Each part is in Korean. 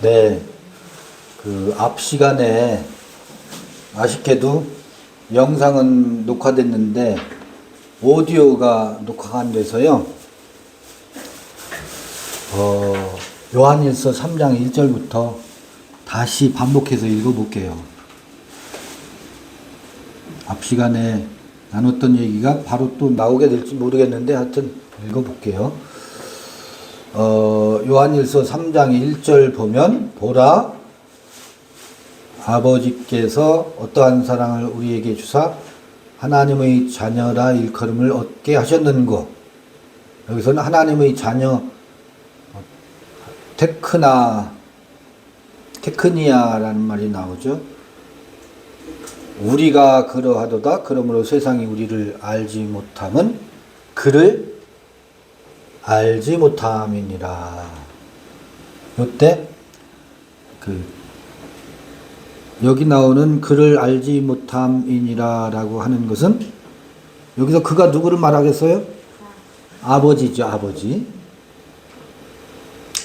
네, 그 앞 시간에 아쉽게도 영상은 녹화됐는데 오디오가 녹화가 안 돼서요. 요한일서 3장 1절부터 다시 반복해서 읽어볼게요. 앞 시간에 나눴던 얘기가 바로 또 나오게 될지 모르겠는데 하여튼 읽어볼게요. 요한일서 3장 1절 보면, 보라, 아버지께서 어떠한 사랑을 우리에게 주사 하나님의 자녀라 일컬음을 얻게 하셨는고. 여기서는 하나님의 자녀, 테크니아라는 말이 나오죠. 우리가 그러하도다. 그러므로 세상이 우리를 알지 못함은 그를 알지 못함이니라. 요때 여기 나오는 그를 알지 못함이니라 라고 하는 것은, 여기서 그가 누구를 말하겠어요? 아버지죠.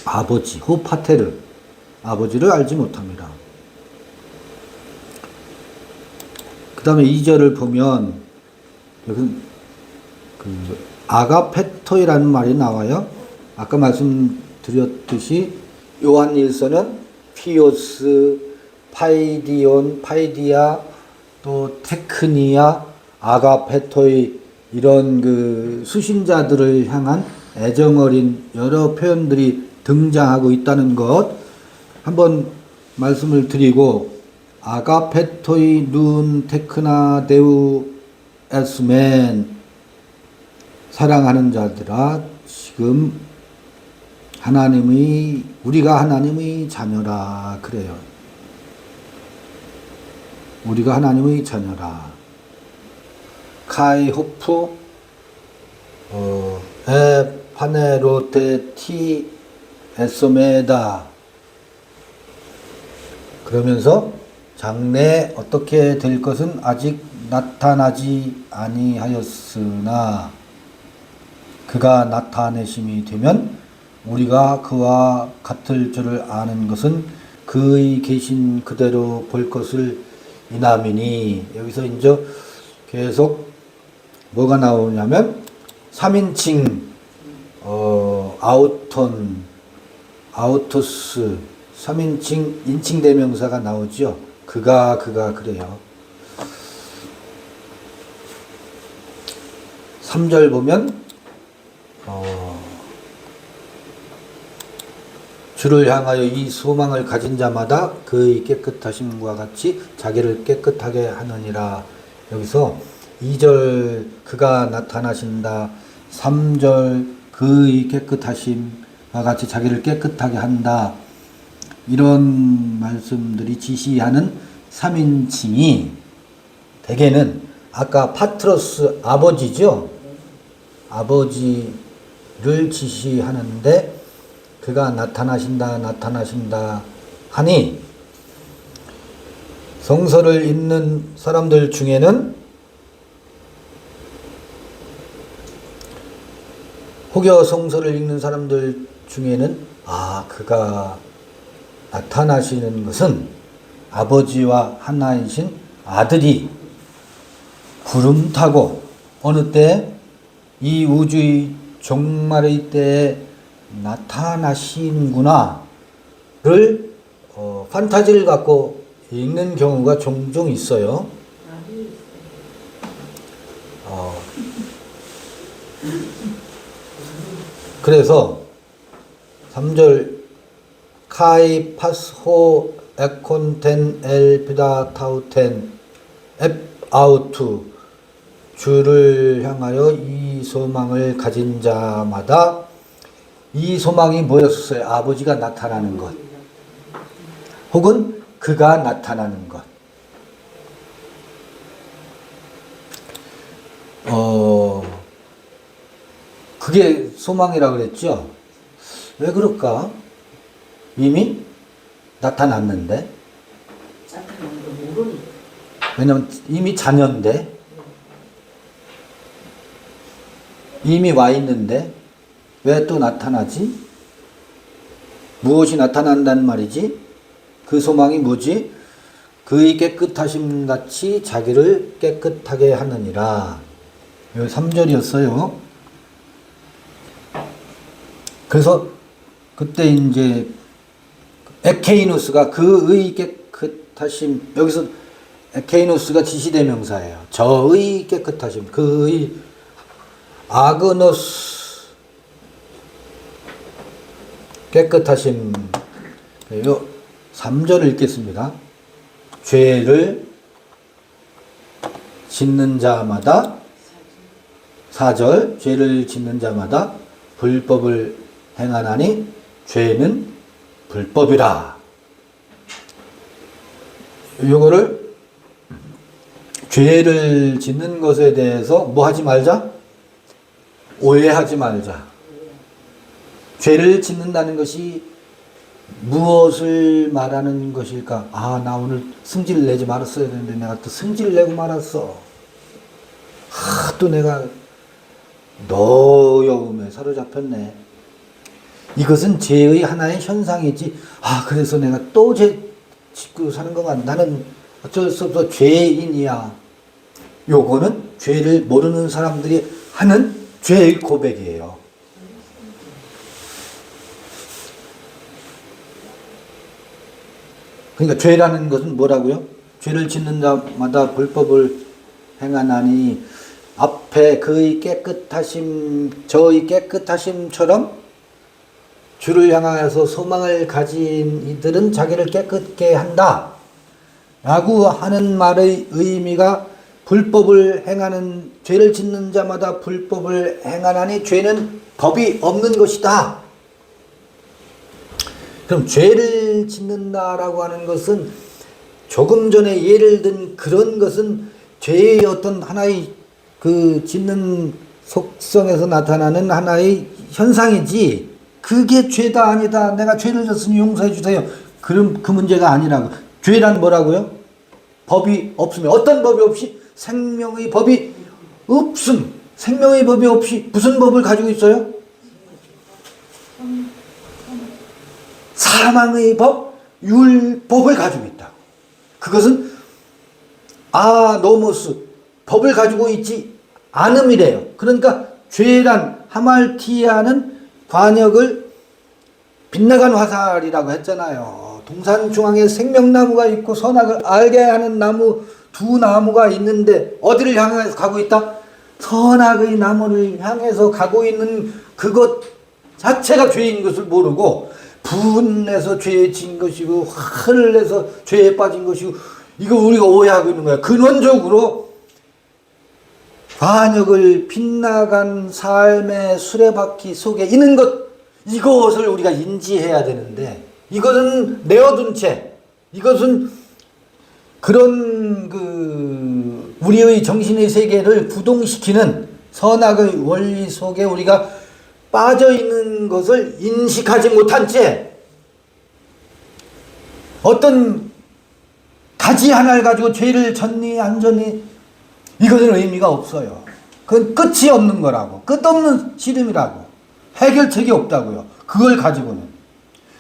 아버지 호파테르, 아버지를 알지 못함이라. 그 다음에 2절을 보면 여기 아가페토이라는 말이 나와요. 아까 말씀드렸듯이 요한일서는 피오스, 파이디아, 또 테크니아, 아가페토이, 이런 수신자들을 향한 애정어린 여러 표현들이 등장하고 있다는 것 한번 말씀을 드리고, 아가페토이 눈 테크나 데우 에스멘, 사랑하는 자들아, 지금 우리가 하나님의 자녀라 그래요. 우리가 하나님의 자녀라. 카이 호프 에 파네로테 티 에소메다. 그러면서 장래 어떻게 될 것은 아직 나타나지 아니하였으나 그가 나타내심이 되면 우리가 그와 같을 줄을 아는 것은 그의 계신 그대로 볼 것을 이남이니. 여기서 이제 계속 뭐가 나오냐면 3인칭 아우토스 3인칭 인칭 대명사가 나오죠. 그가 그래요. 3절 보면 주를 향하여 이 소망을 가진 자마다 그의 깨끗하심과 같이 자기를 깨끗하게 하느니라. 여기서 2절 그가 나타나신다, 3절 그의 깨끗하심과 같이 자기를 깨끗하게 한다, 이런 말씀들이 지시하는 3인칭이 대개는 아까 파트로스, 아버지죠. 아버지를 지시하는데 그가 나타나신다 하니, 성서를 읽는 사람들 중에는, 혹여 성서를 읽는 사람들 중에는 그가 나타나시는 것은 아버지와 하나이신 아들이 구름 타고 어느 때 이 우주의 종말의 때에 나타나시는구나를 판타지를 갖고 읽는 경우가 종종 있어요. 그래서 3절 카이 파스호 에콘텐 엘피다 타우텐 앱 아우투, 주를 향하여 이 소망을 가진 자마다, 이 소망이 뭐였었어요? 아버지가 나타나는 것, 혹은 그가 나타나는 것. 그게 소망이라고 그랬죠? 왜 그럴까? 이미 나타났는데. 왜냐면 이미 자녀인데, 이미 와 있는데 왜 또 나타나지? 무엇이 나타난단 말이지? 그 소망이 뭐지? 그의 깨끗하심 같이 자기를 깨끗하게 하느니라. 3절이었어요. 그래서 그때 이제 에케이누스가 그의 깨끗하심, 여기서 에케이누스가 지시대명사예요. 저의 깨끗하심, 그의 아그노스 깨끗하심. 요 3절을 읽겠습니다. 죄를 짓는 자마다 4절 죄를 짓는 자마다 불법을 행하나니 죄는 불법이라. 요거를 죄를 짓는 것에 대해서 뭐 하지 말자? 오해하지 말자. 죄를 짓는다는 것이 무엇을 말하는 것일까? 아, 나 오늘 승질 내지 말았어야 되는데 내가 또 승질 내고 말았어. 또 내가 노여움에 사로잡혔네. 이것은 죄의 하나의 현상이지. 그래서 내가 또 죄 짓고 사는 것만, 나는 어쩔 수 없어 죄인이야. 요거는 죄를 모르는 사람들이 하는 죄의 고백이에요. 그러니까 죄라는 것은 뭐라고요? 죄를 짓는 자마다 불법을 행하나니, 앞에 그의 깨끗하심, 저의 깨끗하심처럼 주를 향하여서 소망을 가진 이들은 자기를 깨끗게 한다 라고 하는 말의 의미가, 불법을 행하는, 죄를 짓는 자마다 불법을 행하나니 죄는 법이 없는 것이다. 그럼 죄를 짓는다라고 하는 것은, 조금 전에 예를 든 그런 것은 죄의 어떤 하나의 그 짓는 속성에서 나타나는 하나의 현상이지, 그게 죄다 아니다, 내가 죄를 졌으니 용서해 주세요, 그럼 그 문제가 아니라고. 죄란 뭐라고요? 법이 없으면, 어떤 법이 없이? 생명의 법이 없음. 생명의 법이 없이 무슨 법을 가지고 있어요? 사망의 법, 율법을 가지고 있다. 그것은 노모스, 법을 가지고 있지 않음이래요. 그러니까 죄란, 하말티아는 관역을 빗나간 화살이라고 했잖아요. 동산 중앙에 생명나무가 있고 선악을 알게 하는 나무, 두 나무가 있는데 어디를 향해서 가고 있다? 선악의 나무를 향해서 가고 있는 그것 자체가 죄인 것을 모르고, 분내서 죄에 진 것이고 화를 내서 죄에 빠진 것이고, 이거 우리가 오해하고 있는 거야. 근원적으로 관역을 빗나간 삶의 수레바퀴 속에 있는 것, 이것을 우리가 인지해야 되는데, 이것은 내어둔 채, 이것은 그런 우리의 정신의 세계를 부동시키는 선악의 원리 속에 우리가 빠져 있는 것을 인식하지 못한 채 어떤 가지 하나를 가지고 죄를 졌니 안 졌니, 이것은 의미가 없어요. 그건 끝이 없는 거라고, 끝없는 씨름이라고, 해결책이 없다고요, 그걸 가지고는.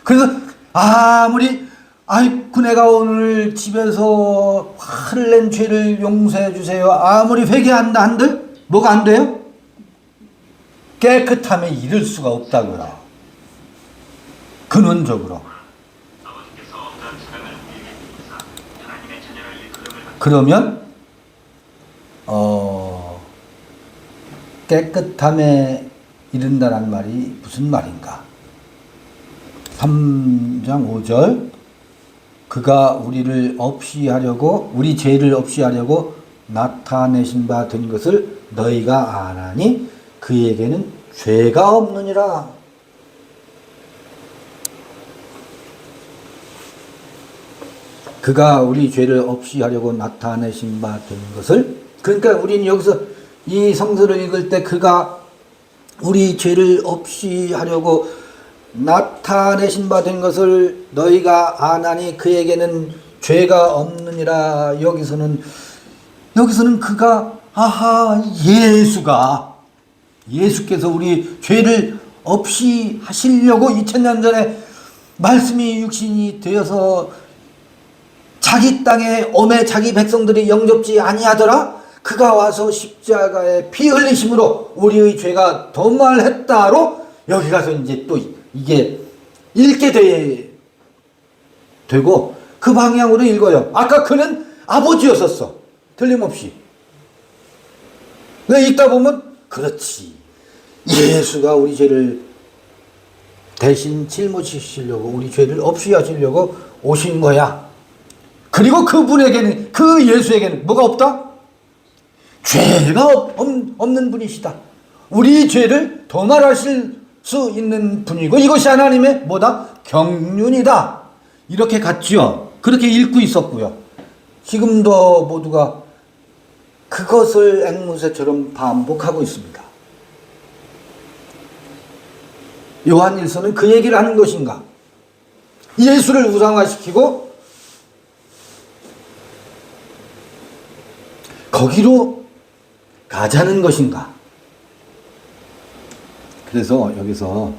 그래서 아무리 아이고 내가 오늘 집에서 화를 낸 죄를 용서해 주세요, 아무리 회개한다 한들 뭐가 안 돼요? 깨끗함에 이를 수가 없다고요, 근원적으로. 그러면 깨끗함에 이른다는 말이 무슨 말인가? 3장 5절, 그가 우리를 없이 하려고, 우리 죄를 없이 하려고 나타내신 바 된 것을 너희가 아나니 그에게는 죄가 없느니라. 그가 우리 죄를 없이 하려고 나타내신 바 된 것을, 그러니까 우리는 여기서 이 성서를 읽을 때 그가 우리 죄를 없이 하려고 나타내신 바 된 것을 너희가 아나니 그에게는 죄가 없느니라. 여기서는 그가, 예수께서 우리 죄를 없이 하시려고 2000년 전에 말씀이 육신이 되어서 자기 땅에 엄해 자기 백성들이 영접지 아니하더라. 그가 와서 십자가에 피 흘리심으로 우리의 죄가 도말했다로 여기 가서 이제 또 이게 읽게 되고 그 방향으로 읽어요. 아까 그는 아버지였었어. 틀림없이. 왜 읽다 보면 그렇지. 예수가 우리 죄를 대신 짊어지시려고 우리 죄를 없이 하시려고 오신 거야. 그리고 그분에게는 그 예수에게는 뭐가 없다? 죄가 없는 분이시다. 우리 죄를 도말하실 수 있는 분이고 이것이 하나님의 뭐다? 경륜이다. 이렇게 갔죠. 그렇게 읽고 있었고요. 지금도 모두가 그것을 앵무새처럼 반복하고 있습니다. 요한일서는 그 얘기를 하는 것인가? 예수를 우상화시키고 거기로 가자는 것인가? 그래서 여기서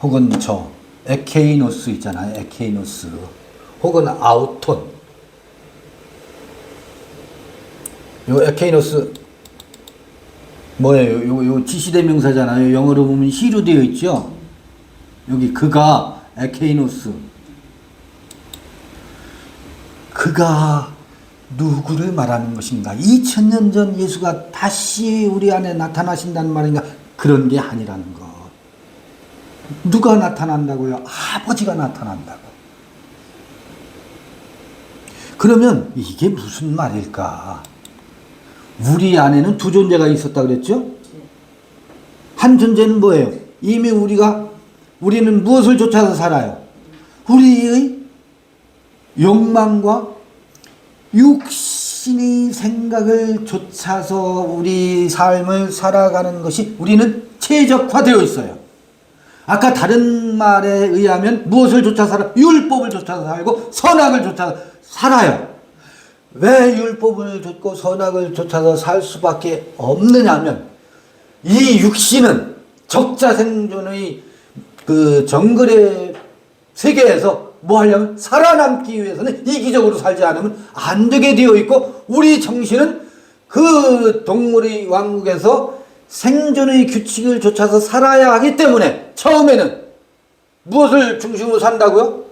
혹은 에케이노스 있잖아요. 에케이노스 혹은 아우톤. 요 에케이노스 뭐예요? 요 지시대명사잖아요. 영어로 보면 히로 되어 있죠. 여기 그가 에케이노스. 그가 누구를 말하는 것인가? 2000년 전 예수가 다시 우리 안에 나타나신다는 말인가? 그런 게 아니라는 것. 누가 나타난다고요? 아버지가 나타난다고. 그러면 이게 무슨 말일까? 우리 안에는 두 존재가 있었다 그랬죠? 한 존재는 뭐예요? 이미 우리는 무엇을 쫓아서 살아요? 우리의 욕망과 육신의 생각을 쫓아서 우리 삶을 살아가는 것이 우리는 최적화되어 있어요. 아까 다른 말에 의하면 무엇을 쫓아 살아? 율법을 쫓아서 살고 선악을 쫓아서 살아요. 왜 율법을 쫓고 선악을 쫓아서 살 수밖에 없느냐면 이 육신은 적자생존의 그 정글의 세계에서 뭐 하려면 살아남기 위해서는 이기적으로 살지 않으면 안 되게 되어 있고 우리 정신은 그 동물의 왕국에서 생존의 규칙을 쫓아서 살아야 하기 때문에 처음에는 무엇을 중심으로 산다고요?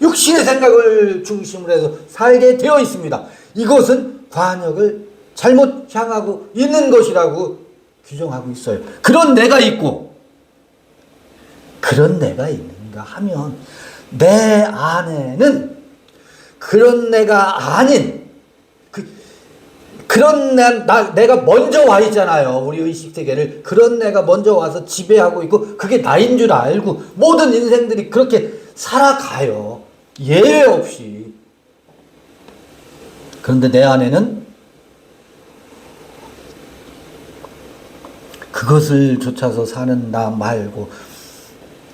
육신의 생각을 중심으로 해서 살게 되어 있습니다. 이것은 관역을 잘못 향하고 있는 것이라고 규정하고 있어요. 그런 내가 있고 그런 내가 있는가 하면 내 안에는 그런 내가 아닌 그런 내가 먼저 와 있잖아요. 우리 의식세계를. 그런 내가 먼저 와서 지배하고 있고 그게 나인 줄 알고 모든 인생들이 그렇게 살아가요. 예외 없이. 그런데 내 안에는 그것을 쫓아서 사는 나 말고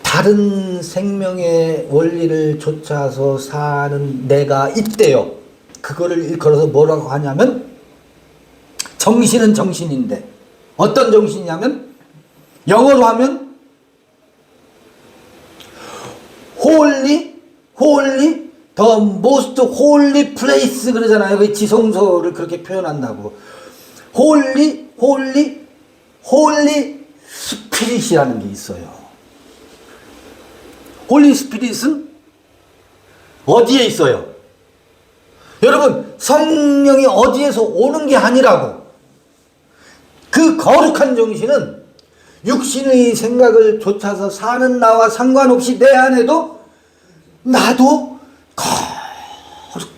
다른 생명의 원리를 쫓아서 사는 내가 있대요. 그거를 일컬어서 뭐라고 하냐면 정신은 정신인데 어떤 정신이냐면 영어로 하면 holy, the most holy place 그러잖아요. 그 지성소를 그렇게 표현한다고. holy spirit이라는 게 있어요. 홀리 스피릿은 어디에 있어요? 여러분, 성령이 어디에서 오는 게 아니라고. 그 거룩한 정신은 육신의 생각을 쫓아서 사는 나와 상관없이 내 안에도 나도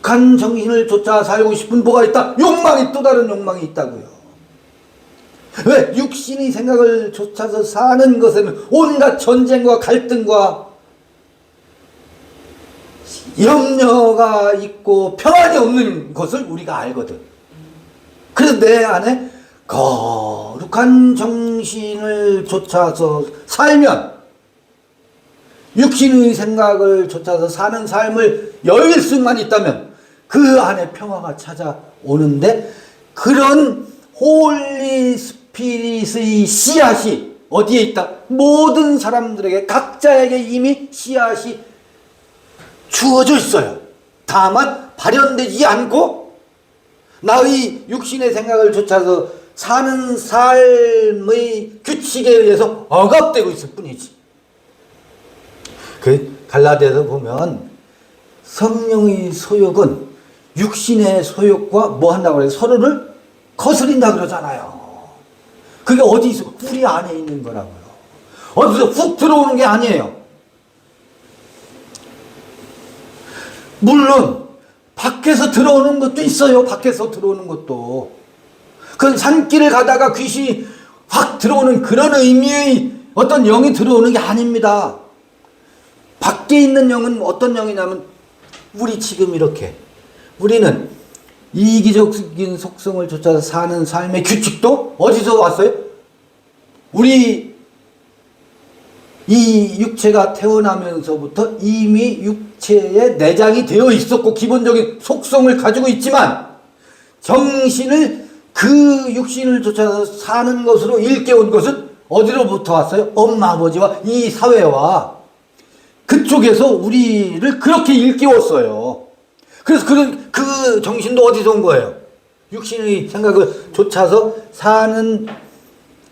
거룩한 정신을 쫓아 살고 싶은 뭐가 있다? 욕망이, 또 다른 욕망이 있다고요. 왜? 육신의 생각을 쫓아서 사는 것에는 온갖 전쟁과 갈등과 염려가 있고 평안이 없는 것을 우리가 알거든. 그래서 내 안에 거룩한 정신을 쫓아서 살면 육신의 생각을 쫓아서 사는 삶을 여일 수만 있다면 그 안에 평화가 찾아오는데 그런 홀리 스피릿의 씨앗이 어디에 있다? 모든 사람들에게 각자에게 이미 씨앗이 주어져 있어요. 다만 발현되지 않고 나의 육신의 생각을 쫓아서 사는 삶의 규칙에 의해서 억압되고 있을 뿐이지. 그 갈라디아서 보면 성령의 소욕은 육신의 소욕과 뭐 한다고 그래요? 서로를 거스린다 그러잖아요. 그게 어디 있어? 우리 안에 있는 거라고요. 어디서 훅 들어오는 게 아니에요. 물론 밖에서 들어오는 것도 있어요. 밖에서 들어오는 것도. 그건 산길을 가다가 귀신이 확 들어오는 그런 의미의 어떤 영이 들어오는 게 아닙니다. 밖에 있는 영은 어떤 영이냐면 우리 지금 이렇게 우리는 이기적인 속성을 쫓아서 사는 삶의 규칙도 어디서 왔어요? 우리 이 육체가 태어나면서부터 이미 육체에 내장이 되어 있었고 기본적인 속성을 가지고 있지만 정신을 그 육신을 쫓아서 사는 것으로 일깨운 것은 어디로부터 왔어요? 엄마 아버지와 이 사회와 그쪽에서 우리를 그렇게 일깨웠어요. 그래서 그 정신도 어디서 온 거예요? 육신의 생각을 쫓아서 사는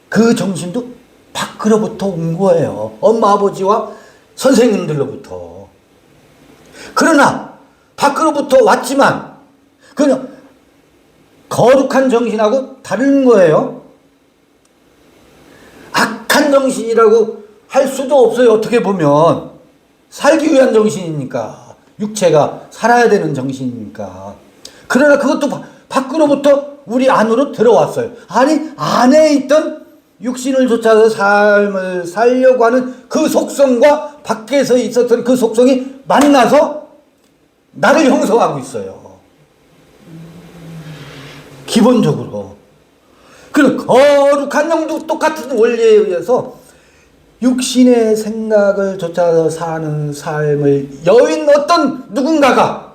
그 정신도 밖으로부터 온 거예요. 엄마 아버지와 선생님들로부터. 그러나 밖으로부터 왔지만 그냥 거룩한 정신하고 다른 거예요. 악한 정신이라고 할 수도 없어요. 어떻게 보면 살기 위한 정신이니까. 육체가 살아야 되는 정신이니까. 그러나 그것도 밖으로부터 우리 안으로 들어왔어요. 아니 안에 있던 육신을 쫓아서 삶을 살려고 하는 그 속성과 밖에서 있었던 그 속성이 만나서 나를 형성하고 있어요. 기본적으로. 그리고 거룩한 영도 똑같은 원리에 의해서 육신의 생각을 쫓아서 사는 삶을 여인 어떤 누군가가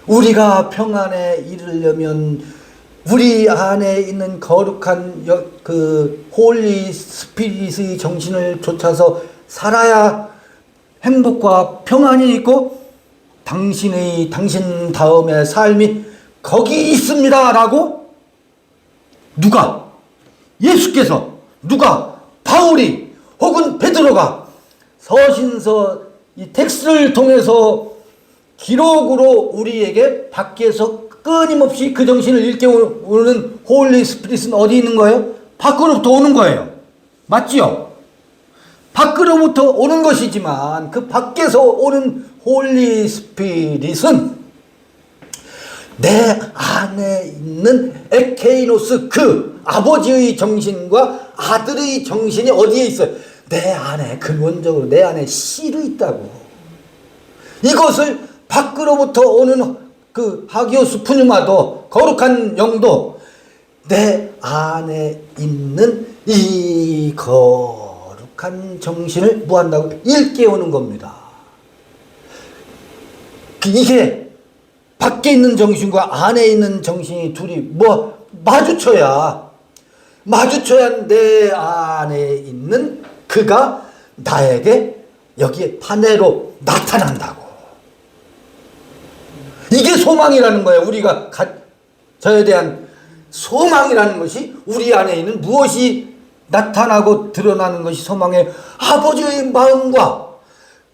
우리가 평안에 이르려면 우리 안에 있는 거룩한 그 홀리 스피릿의 정신을 쫓아서 살아야 행복과 평안이 있고 당신 다음의 삶이 거기 있습니다 라고 누가? 예수께서 누가? 바울이 혹은 베드로가 서신서 이 텍스트를 통해서 기록으로 우리에게 밖에서 끊임없이 그 정신을 일깨우는 홀리 스피릿은 어디 있는 거예요? 밖으로부터 오는 거예요. 맞지요? 밖으로부터 오는 것이지만 그 밖에서 오는 홀리 스피릿은 내 안에 있는 에케이노스 그 아버지의 정신과 아들의 정신이 어디에 있어요? 내 안에 근원적으로 내 안에 씨로 있다고. 이것을 밖으로부터 오는 그 하기오스 푸뉴마도 거룩한 영도 내 안에 있는 이 거룩한 정신을 뭐한다고? 일깨우는 겁니다. 이게 밖에 있는 정신과 안에 있는 정신이 둘이 뭐 마주쳐야 내 안에 있는 그가 나에게 여기에 판례로 나타난다고. 이게 소망이라는 거예요. 우리가 저에 대한 소망이라는 것이 우리 안에 있는 무엇이 나타나고 드러나는 것이 소망의 아버지의 마음과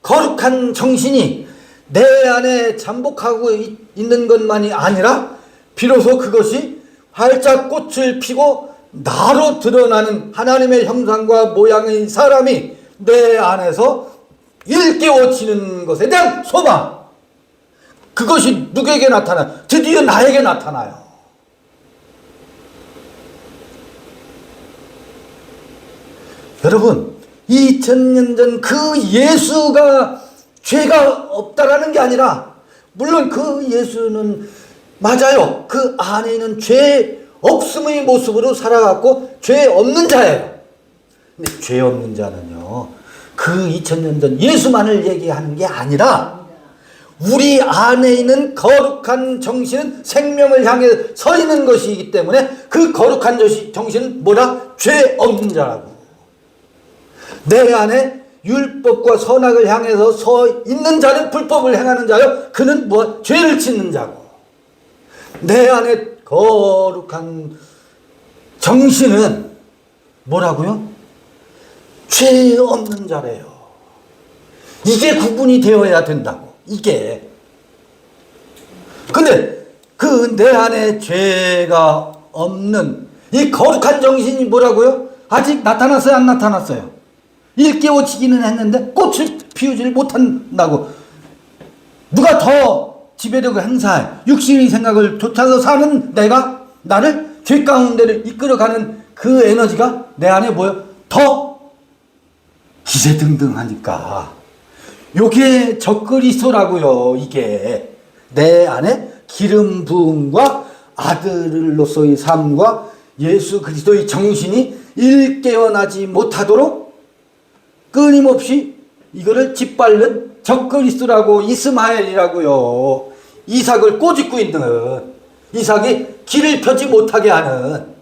거룩한 정신이 내 안에 잠복하고 있는 것만이 아니라 비로소 그것이 활짝 꽃을 피고 나로 드러나는 하나님의 형상과 모양의 사람이 내 안에서 일깨워지는 것에 대한 소망. 그것이 누구에게 나타나요? 드디어 나에게 나타나요. 여러분 2000년 전 그 예수가 죄가 없다라는 게 아니라 물론 그 예수는 맞아요. 그 안에 있는 죄 없음의 모습으로 살아갔고 죄 없는 자예요. 근데 죄 없는 자는요 그 2000년 전 예수만을 얘기하는 게 아니라 우리 안에 있는 거룩한 정신은 생명을 향해 서 있는 것이기 때문에 그 거룩한 정신은 뭐라? 죄 없는 자라고. 내 안에 율법과 선악을 향해서 서 있는 자는 불법을 행하는 자요 그는 뭐 죄를 짓는 자고, 내 안에 거룩한 정신은 뭐라고요? 죄 없는 자래요. 이게 구분이 되어야 된다고. 이게. 근데 그 내 안에 죄가 없는 이 거룩한 정신이 뭐라고요? 아직 나타났어요? 안 나타났어요? 일깨워지기는 했는데 꽃을 피우지를 못한다고. 누가 더 지배력을 행사해? 육신의 생각을 쫓아서 사는 내가 나를 죄 가운데를 이끌어가는 그 에너지가 내 안에 뭐예요? 더 기세등등하니까. 요게 적그리스도라고요. 이게 내 안에 기름 부음과 아들로서의 삶과 예수 그리스도의 정신이 일깨어나지 못하도록 끊임없이 이거를 짓밟는 적그리스도라고, 이스마엘이라고요. 이삭을 꼬집고 있는, 이삭이 길을 펴지 못하게 하는.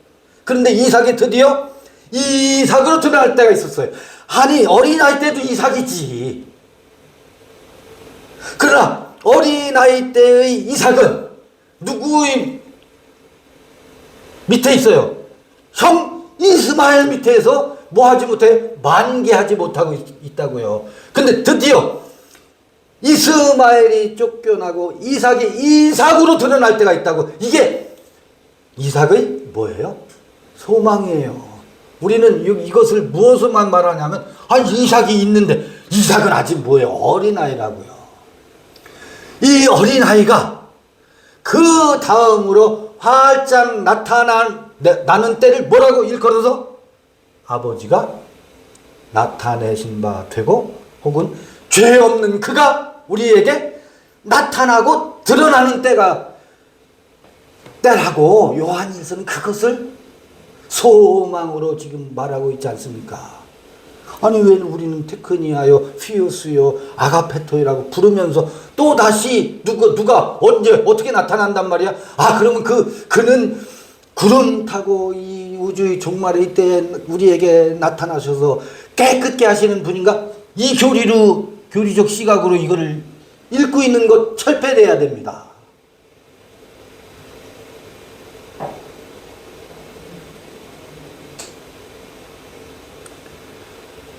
그런데 이삭이 드디어 이삭으로 드러날 때가 있었어요. 아니 어린아이 때도 이삭이지. 그러나 어린아이 때의 이삭은 누구의 밑에 있어요? 형 이스마엘 밑에서 뭐 하지 못해? 만개하지 못하고 있다고요. 근데 드디어 이스마엘이 쫓겨나고 이삭이 이삭으로 드러날 때가 있다고. 이게 이삭의 뭐예요? 소망이에요. 우리는 이것을 무엇으로만 말하냐면, 이삭이 있는데, 이삭은 아직 뭐예요? 어린아이라고요. 이 어린아이가 그 다음으로 활짝 나타나는 때를 뭐라고 일컬어서? 아버지가 나타내신 바 되고, 혹은 죄 없는 그가 우리에게 나타나고 드러나는 때라고 요한일서는 그것을 소망으로 지금 말하고 있지 않습니까? 아니 왜 우리는 테크니아요, 피우스요, 아가페토이라고 부르면서 또 다시 누가 언제 어떻게 나타난단 말이야? 그러면 그는 구름 타고 이 우주의 종말의 이때 우리에게 나타나셔서 깨끗게 하시는 분인가? 이 교리적 시각으로 이거를 읽고 있는 것 철폐돼야 됩니다.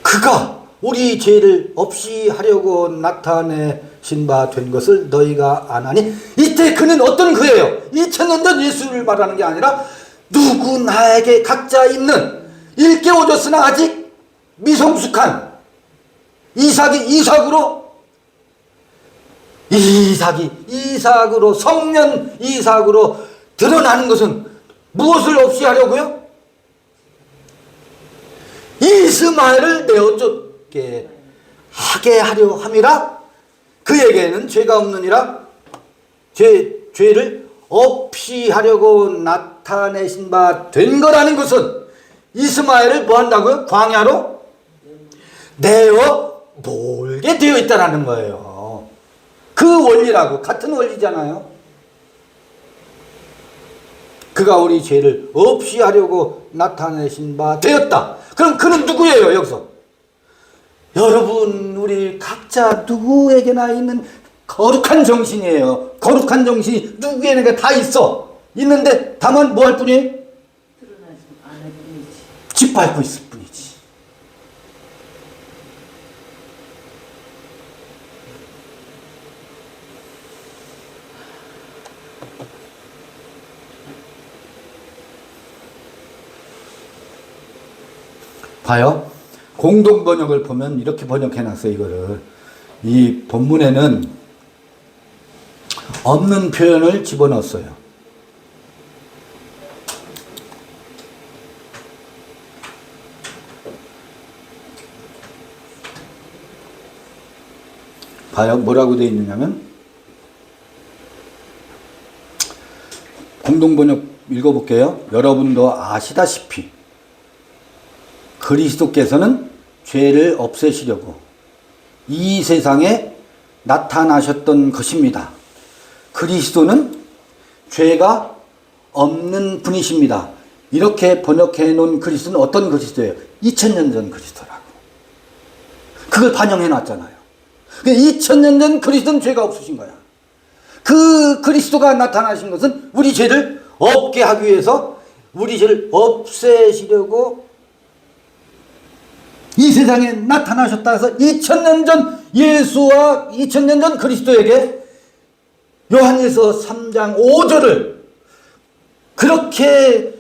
그가 우리 죄를 없이 하려고 나타내신 바 된 것을 너희가 아나니, 이때 그는 어떤 그예요? 2000년 전 예수를 말하는 게 아니라 누구 나에게 각자 있는 일깨워졌으나 아직 미성숙한 이삭으로 성년 이삭으로 드러나는 것은 무엇을 없이 하려고요? 이스마엘을 내어쫓게 하게 하려 함이라. 그에게는 죄가 없느니라. 죄를 없이 하려고 나타내신 바 된 거라는 것은 이스마엘을 뭐 한다고요? 광야로 내어 몰게 되어 있다는 거예요. 그 원리라고, 같은 원리잖아요. 그가 우리 죄를 없이 하려고 나타내신 바 되었다. 그럼 그는 누구예요? 여기서 여러분, 우리 각자 누구에게나 있는 거룩한 정신이에요. 거룩한 정신이 누구에게나 다 있는데 다만 뭐 할 뿐이에요? 드러나지 않을 뿐이지. 짓밟고 있을 뿐이지. 봐요. 공동 번역을 보면 이렇게 번역해 놨어요. 이거를. 이 본문에는 없는 표현을 집어넣었어요. 봐요. 뭐라고 되어 있느냐면, 공동 번역 읽어볼게요. 여러분도 아시다시피 그리스도께서는 죄를 없애시려고 이 세상에 나타나셨던 것입니다. 그리스도는 죄가 없는 분이십니다. 이렇게 번역해 놓은 그리스도는 어떤 그리스도예요? 2000년 전 그리스도라고. 그걸 반영해 놨잖아요. 2000년 전 그리스도는 죄가 없으신 거야. 그 그리스도가 나타나신 것은 우리 죄를 없게 하기 위해서 우리 죄를 없애시려고 이 세상에 나타나셨다 해서 2000년 전 예수와 2000년 전 그리스도에게 요한일서 3장 5절을 그렇게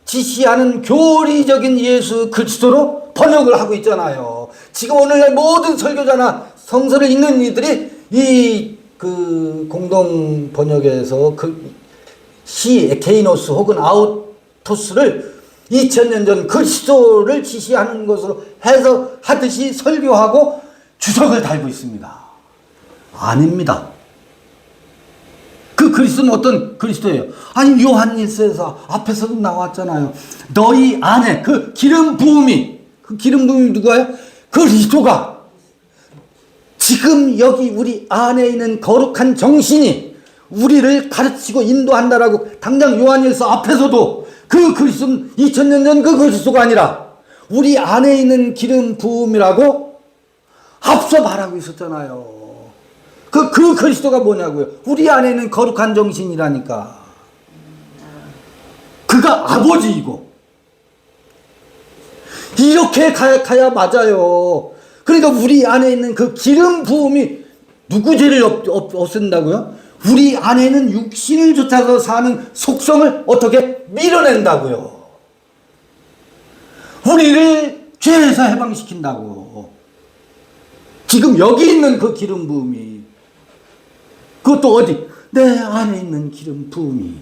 지시하는 교리적인 예수 그리스도로 번역을 하고 있잖아요. 지금 오늘날 모든 설교자나 성서를 읽는 이들이 이 그 공동 번역에서 그 시 에케이노스 혹은 아우토스를 2000년 전 그리스도를 지시하는 것으로 해석하듯이 설교하고 주석을 달고 있습니다. 아닙니다. 그 그리스도는 어떤 그리스도예요? 아니 요한일서에서 앞에서도 나왔잖아요. 너희 안에 그 기름 부음이 누구예요? 그리스도가 지금 여기 우리 안에 있는 거룩한 정신이 우리를 가르치고 인도한다라고 당장 요한일서 앞에서도 그 그리스도는 2000년 전 그 그리스도가 아니라 우리 안에 있는 기름 부음이라고 앞서 말하고 있었잖아요. 그 그리스도가 뭐냐고요? 우리 안에 있는 거룩한 정신이라니까. 그가 아버지이고. 이렇게 가야 맞아요. 그러니까 우리 안에 있는 그 기름 부음이 누구 죄를 없앤다고요? 우리 안에는 육신을 쫓아서 사는 속성을 어떻게 밀어낸다고요. 우리를 죄에서 해방시킨다고. 지금 여기 있는 그 기름 부음이 그것도 어디? 내 안에 있는 기름 부음이.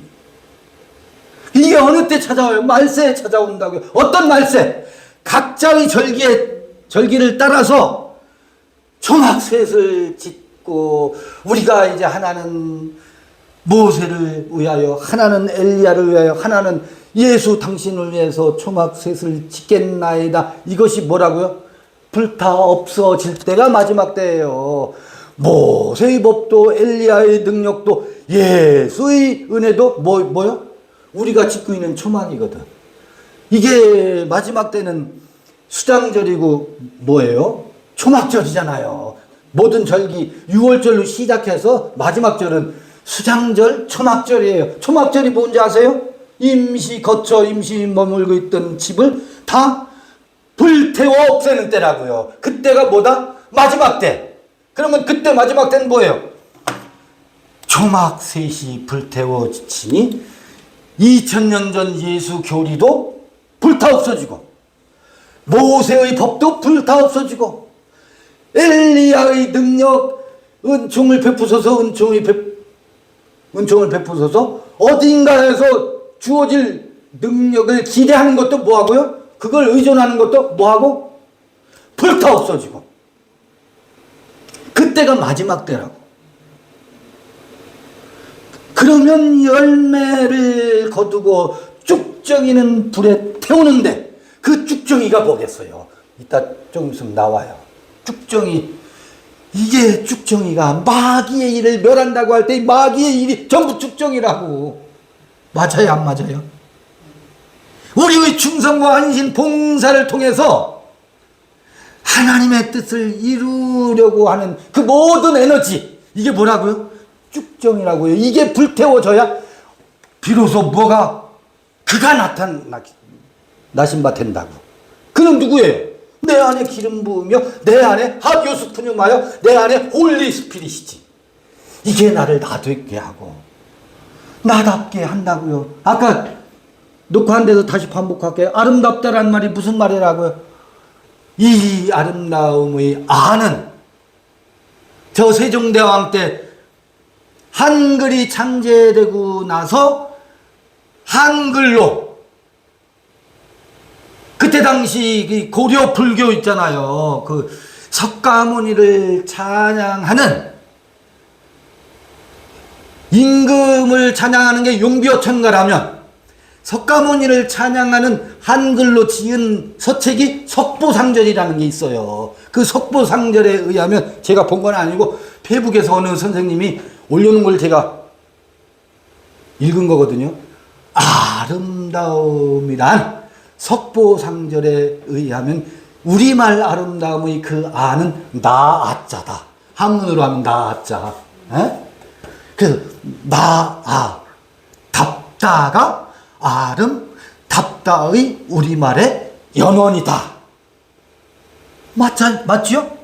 이게 어느 때 찾아와요? 말세에 찾아온다고요. 어떤 말세? 각자의 절기를 따라서 초막셋을 짓고 우리가 이제 하나는 모세를 위하여 하나는 엘리야를 위하여 하나는 예수 당신을 위해서 초막셋을 짓겠나이다. 이것이 뭐라고요? 불타 없어질 때가 마지막 때예요. 모세의 법도 엘리야의 능력도 예수의 은혜도 뭐요? 우리가 짓고 있는 초막이거든. 이게 마지막 때는 수장절이고 뭐예요? 초막절이잖아요. 모든 절기 6월절로 시작해서 마지막 절은 수장절, 초막절이에요. 초막절이 뭔지 아세요? 임시 거처, 임시 머물고 있던 집을 다 불태워 없애는 때라고요. 그때가 뭐다? 마지막 때. 그러면 그때 마지막 때는 뭐예요? 초막셋이 불태워지니 2000년 전 예수 교리도 불타 없어지고 모세의 법도 불타 없어지고 엘리야의 능력 은총을 베푸소서 은총을 베푸소서 어딘가에서 주어질 능력을 기대하는 것도 뭐하고요? 그걸 의존하는 것도 뭐하고? 불타 없어지고. 그때가 마지막 때라고. 그러면 열매를 거두고 쭉정이는 불에 태우는데 그 쭉정이가 뭐겠어요? 이따 좀 있으면 나와요. 쭉정이. 이게 쭉정이가 마귀의 일을 멸한다고 할 때 마귀의 일이 전부 쭉정이라고. 맞아요, 안 맞아요? 우리의 충성과 안신 봉사를 통해서 하나님의 뜻을 이루려고 하는 그 모든 에너지, 이게 뭐라고요? 쭉정이라고요. 이게 불태워져야 비로소 뭐가 그가 나신 바 된다고. 그는 누구예요? 내 안에 기름 부으며 내 안에 하비오스 푸뉴마여 내 안에 홀리 스피릿이지. 이게 나를 나되게 하고 나답게 한다고요. 아까 녹화한 데서 다시 반복할게요. 아름답다란 말이 무슨 말이라고요? 이 아름다움의 아는 저 세종대왕 때 한글이 창제되고 나서 한글로 그때 당시 고려 불교 있잖아요. 그 석가모니를 찬양하는 임금을 찬양하는 게 용비어천가라면 석가모니를 찬양하는 한글로 지은 서책이 석보상절이라는 게 있어요. 그 석보상절에 의하면 제가 본 건 아니고 페북에서 어느 선생님이 올려놓은 걸 제가 읽은 거거든요. 아름다움이란 석보상절에 의하면 우리말 아름다움의 그 아는 나아자다. 한문으로 하면 나아자. 그래서 나아, 답다가 답다의 우리말의 연원이다. 맞지요?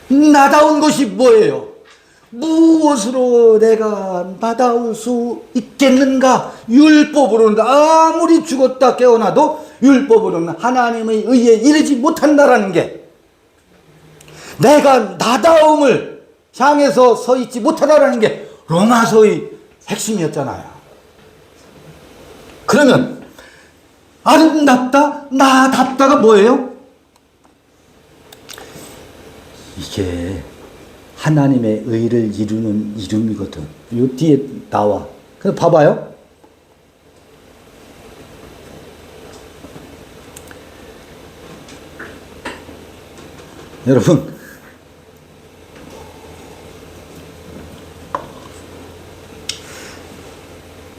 나다운 것이 뭐예요? 무엇으로 내가 나다울 수 있겠는가? 율법으로는 아무리 죽었다 깨어나도 율법으로는 하나님의 의에 이르지 못한다라는 게, 내가 나다움을 향해서 서 있지 못하다라는 게 로마서의 핵심이었잖아요. 그러면 아름답다, 나답다가 뭐예요? 이게 하나님의 의를 이루는 이름이거든. 이 뒤에 나와. 그래서 봐봐요. 여러분,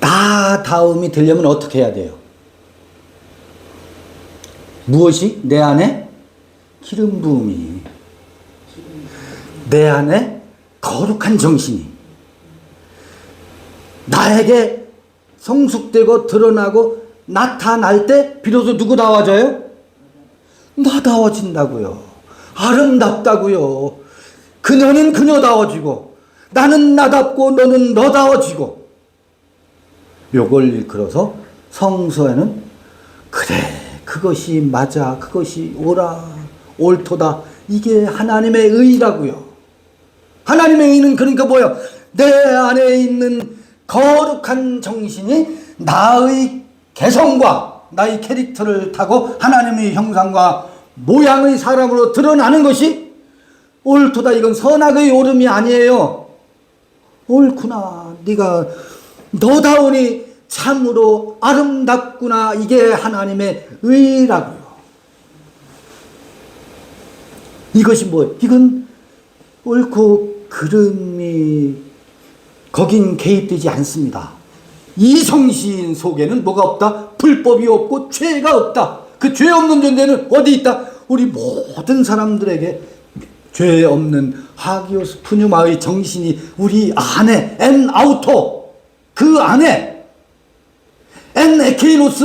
나다움이 되려면 어떻게 해야 돼요? 무엇이? 내 안에 기름 부음이, 내 안에 거룩한 정신이 나에게 성숙되고 드러나고 나타날 때 비로소 누구 나와져요? 나다워진다고요. 아름답다고요. 그녀는 그녀다워지고 나는 나답고 너는 너다워지고. 요걸 일컬어서 성서에는 그래, 그것이 맞아, 그것이 옳아, 옳도다, 이게 하나님의 의라고요. 하나님의 의는 그러니까 뭐예요? 내 안에 있는 거룩한 정신이 나의 개성과 나의 캐릭터를 타고 하나님의 형상과 모양의 사람으로 드러나는 것이 옳도다. 이건 선악의 옳음이 아니에요. 옳구나, 네가 너다우니 참으로 아름답구나, 이게 하나님의 의라고요. 이것이 뭐예요? 이건 옳고 그름이 거긴 개입되지 않습니다. 이 정신 속에는 뭐가 없다? 불법이 없고 죄가 없다. 그 죄 없는 존재는 어디 있다? 우리 모든 사람들에게 죄 없는 하기오스 푸뉴마의 정신이 우리 안에, 엔 아우토, 그 안에, 엔 에케이노스,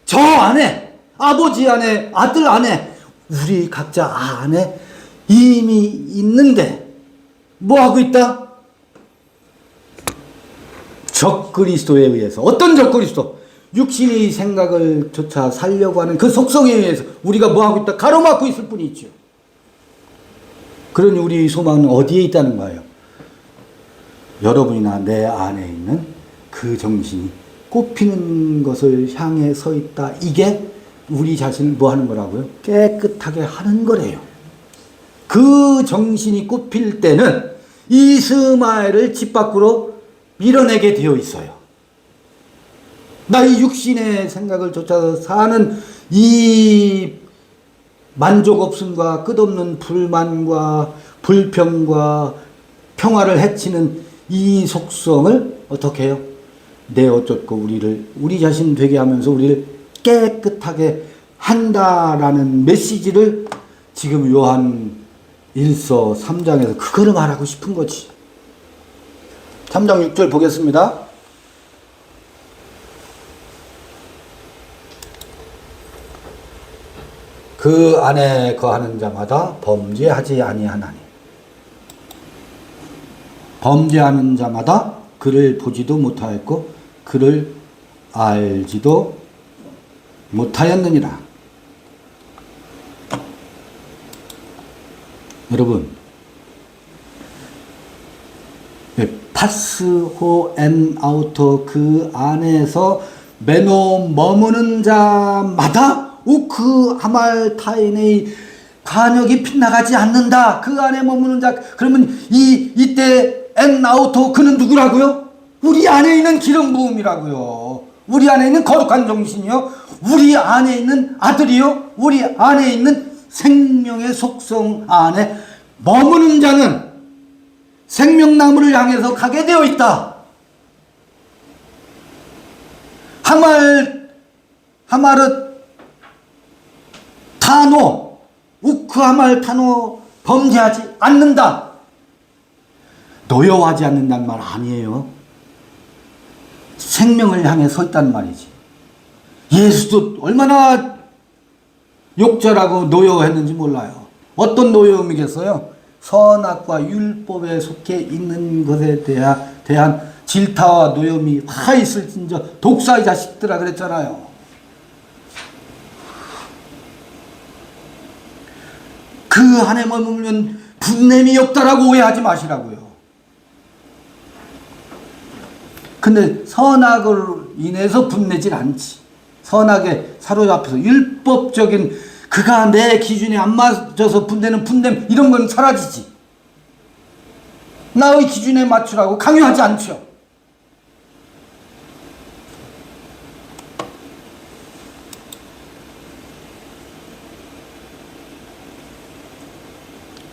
저 안에, 아버지 안에, 아들 안에, 우리 각자 안에 이미 있는데 뭐 하고 있다? 적그리스도에 의해서. 어떤 적그리스도? 육신의 생각을 조차 살려고 하는 그 속성에 의해서 우리가 뭐 하고 있다? 가로막고 있을 뿐이죠. 그러니 우리 소망은 어디에 있다는 거예요? 여러분이나 내 안에 있는 그 정신이 꽃피는 것을 향해 서 있다. 이게 우리 자신을 뭐 하는 거라고요? 깨끗하게 하는 거래요. 그 정신이 꽃필 때는 이스마엘을 집 밖으로 밀어내게 되어 있어요. 나의 육신의 생각을 쫓아서 사는 이 만족 없음과 끝없는 불만과 불평과 평화를 해치는 이 속성을 어떻게 해요? 내 어쩌고 우리 자신 되게 하면서 우리를 깨끗하게 한다라는 메시지를 지금 요한 1서 3장에서 그거를 말하고 싶은 거지. 3장 6절 보겠습니다. 그 안에 거하는 자마다 범죄하지 아니하나니 범죄하는 자마다 그를 보지도 못하였고 그를 알지도 못하였느니라. 여러분, 파스호 엔 아우터, 그 안에서 메노 머무는 자마다 우크 하말타인의 관역이 빗나가지 않는다. 그 안에 머무는 자. 그러면 이때 엔 아우터, 그는 누구라고요? 우리 안에 있는 기름 부음이라고요. 우리 안에 있는 거룩한 정신이요. 우리 안에 있는 아들이요. 우리 안에 있는 생명의 속성 안에 머무는 자는 생명나무를 향해서 가게 되어 있다. 하마르 타노, 우크하말타노 범죄하지 않는다. 노여워하지 않는다는 말 아니에요. 생명을 향해 서 있다는 말이지. 예수도 얼마나 욕절하고 노여워했는지 몰라요. 어떤 노여움이겠어요? 선악과 율법에 속해 있는 것에 대한 질타와 노여움이 화 있을진저 독사의 자식들아 그랬잖아요. 그 안에 머물면 분냄이 없다라고 오해하지 마시라고요. 근데 선악을 인해서 분내질 않지. 선악에 사로잡혀서 율법적인 그가 내 기준에 안 맞아서 분내는 분냄 이런 건 사라지지. 나의 기준에 맞추라고 강요하지 않죠.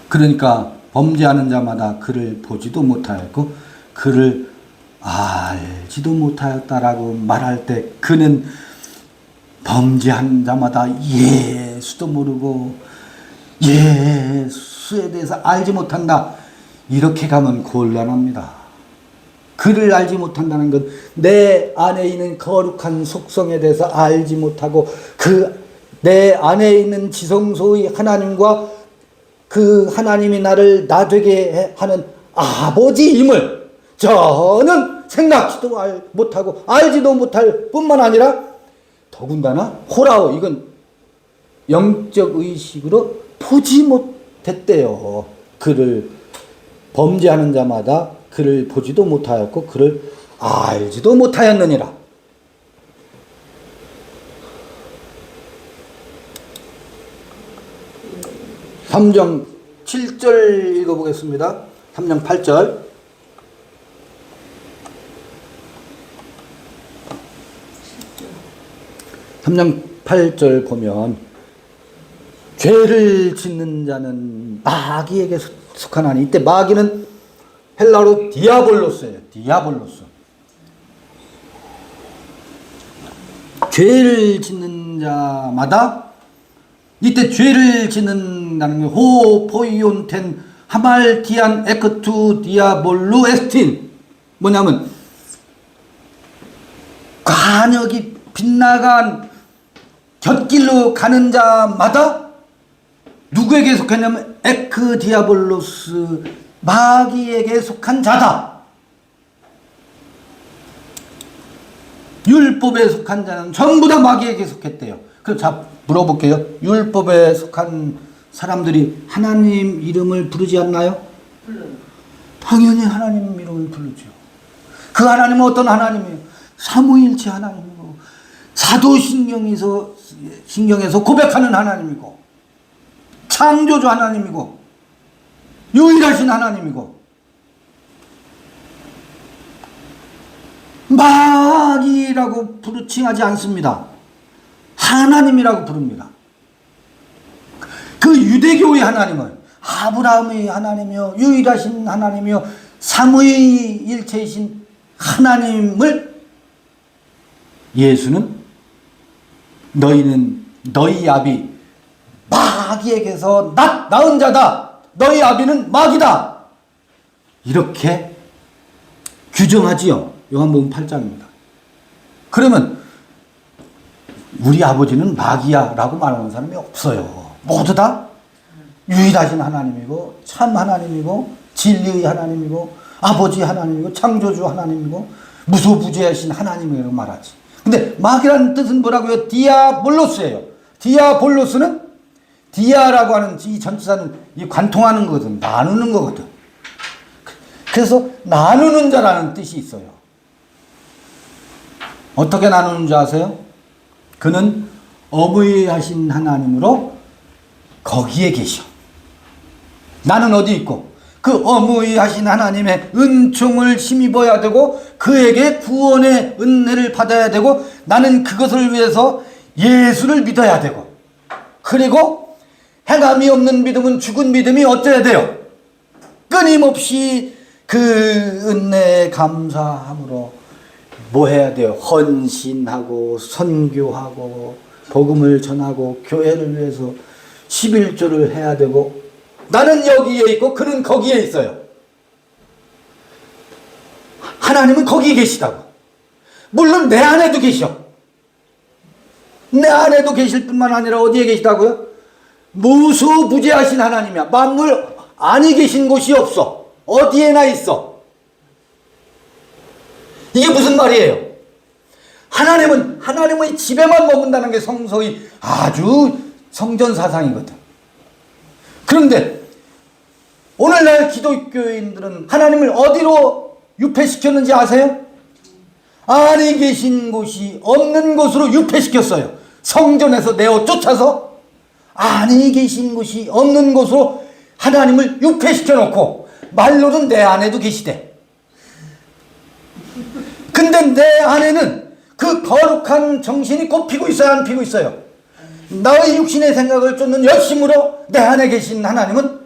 그러니까 범죄하는 자마다 그를 보지도 못하였고 그를 알지도 못하였다라고 말할 때 그는 범죄한 자마다 예수도 모르고 예수에 대해서 알지 못한다. 이렇게 가면 곤란합니다. 그를 알지 못한다는 건 내 안에 있는 거룩한 속성에 대해서 알지 못하고 그 내 안에 있는 지성소의 하나님과 그 하나님이 나를 나되게 하는 아버지임을 저는 생각지도 못하고 알지도 못할 뿐만 아니라 더군다나 호라오 이건 영적 의식으로 보지 못했대요. 그를 범죄하는 자마다 그를 보지도 못하였고 그를 알지도 못하였느니라. 3장 7절 읽어보겠습니다. 3장 8절. 3장 8절 보면 죄를 짓는 자는 마귀에게 속하나니 이때 마귀는 헬라로 디아볼로스예요. 디아볼로스. 죄를 짓는 자마다 이때 죄를 짓는다는 게 호포이온텐 하말티안 에크투 디아볼루 에스틴 뭐냐면 관역이 빗나간 곁길로 가는 자마다 누구에게 속했냐면 에크 디아볼로스 마귀에게 속한 자다. 율법에 속한 자는 전부 다 마귀에게 속했대요. 그럼 자 물어볼게요. 율법에 속한 사람들이 하나님 이름을 부르지 않나요? 불러요. 당연히 하나님 이름을 부르죠. 그 하나님은 어떤 하나님이에요? 삼위일체 하나님이고 사도신경에서 고백하는 하나님이고 창조주 하나님이고 유일하신 하나님이고 마귀라고 칭하지 않습니다. 하나님이라고 부릅니다. 그 유대교의 하나님은 아브라함의 하나님이요 유일하신 하나님이요 삼위일체이신 하나님을 예수는 너희 아비 마귀에게서 낳은 자다. 너희 아비는 마귀다. 이렇게 규정하지요. 요한복음 8장입니다. 그러면 우리 아버지는 마귀야 라고 말하는 사람이 없어요. 모두 다 유일하신 하나님이고 참 하나님이고 진리의 하나님이고 아버지 하나님이고 창조주 하나님이고 무소부재하신 하나님이라고 말하지. 근데 마귀라는 뜻은 뭐라고요? 디아볼로스예요. 디아볼로스는 디아라고 하는 이 전치사는 이 관통하는 거거든. 나누는 거거든. 그래서 나누는 자라는 뜻이 있어요. 어떻게 나누는 줄 아세요? 그는 어무이하신 하나님으로 거기에 계셔. 나는 어디 있고 그 어무이하신 하나님의 은총을 힘입어야 되고 그에게 구원의 은혜를 받아야 되고 나는 그것을 위해서 예수를 믿어야 되고 그리고 행함이 없는 믿음은 죽은 믿음이 어째야 돼요? 끊임없이 그 은혜에 감사함으로 뭐 해야 돼요? 헌신하고 선교하고 복음을 전하고 교회를 위해서 11조를 해야 되고, 나는 여기에 있고 그는 거기에 있어요. 하나님은 거기에 계시다고. 물론 내 안에도 계셔. 내 안에도 계실 뿐만 아니라 어디에 계시다고요? 무소부재하신 하나님이야. 만물 안에 계신 곳이 없어. 어디에나 있어. 이게 무슨 말이에요? 하나님은 하나님의 집에만 머문다는 게 성서의 아주 성전 사상이거든. 그런데 오늘날 기독교인들은 하나님을 어디로 유폐시켰는지 아세요? 안에 계신 곳이 없는 곳으로 유폐시켰어요. 성전에서 내어 쫓아서 안에 계신 곳이 없는 곳으로 하나님을 유폐시켜 놓고 말로는 내 안에도 계시대. 근데 내 안에는 그 거룩한 정신이 꼭 피고 있어요, 안 피고 있어요? 나의 육신의 생각을 쫓는 열심으로 내 안에 계신 하나님은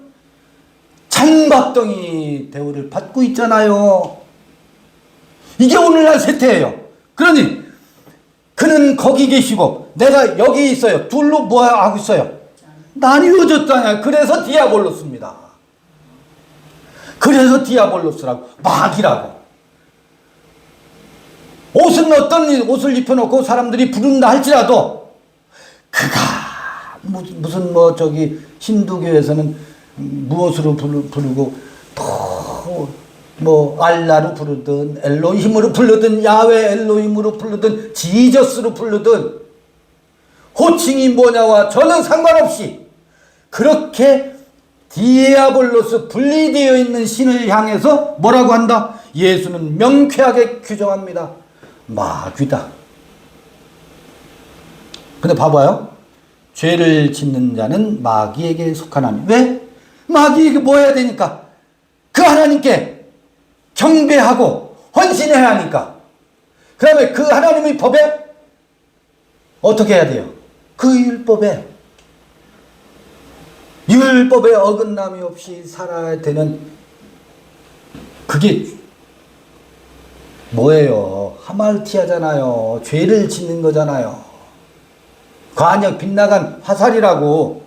장박덩이 대우를 받고 있잖아요. 이게 오늘날 세태예요. 그러니 그는 거기 계시고 내가 여기 있어요. 둘로 뭐 하고 있어요? 나뉘어졌잖아요. 그래서 디아볼로스입니다. 그래서 디아볼로스라고, 마귀라고. 옷은 어떤 옷을 입혀놓고 사람들이 부른다 할지라도 그가 무슨 뭐 저기 힌두교에서는 무엇으로 부르고 또 뭐 알라로 부르든 엘로힘으로 부르든 야외 엘로힘으로 부르든 지저스로 부르든 호칭이 뭐냐와 저는 상관없이 그렇게 디아볼로스 분리되어 있는 신을 향해서 뭐라고 한다? 예수는 명쾌하게 규정합니다. 마귀다. 근데 봐봐요. 죄를 짓는 자는 마귀에게 속하나니. 왜? 마귀에게 뭐 해야 되니까? 그 하나님께 경배하고 헌신해야 하니까. 그 다음에 그 하나님의 법에 어떻게 해야 돼요? 그 율법에 어긋남이 없이 살아야 되는, 그게 뭐예요? 하말티아잖아요. 죄를 짓는 거잖아요. 관역 빗나간 화살이라고.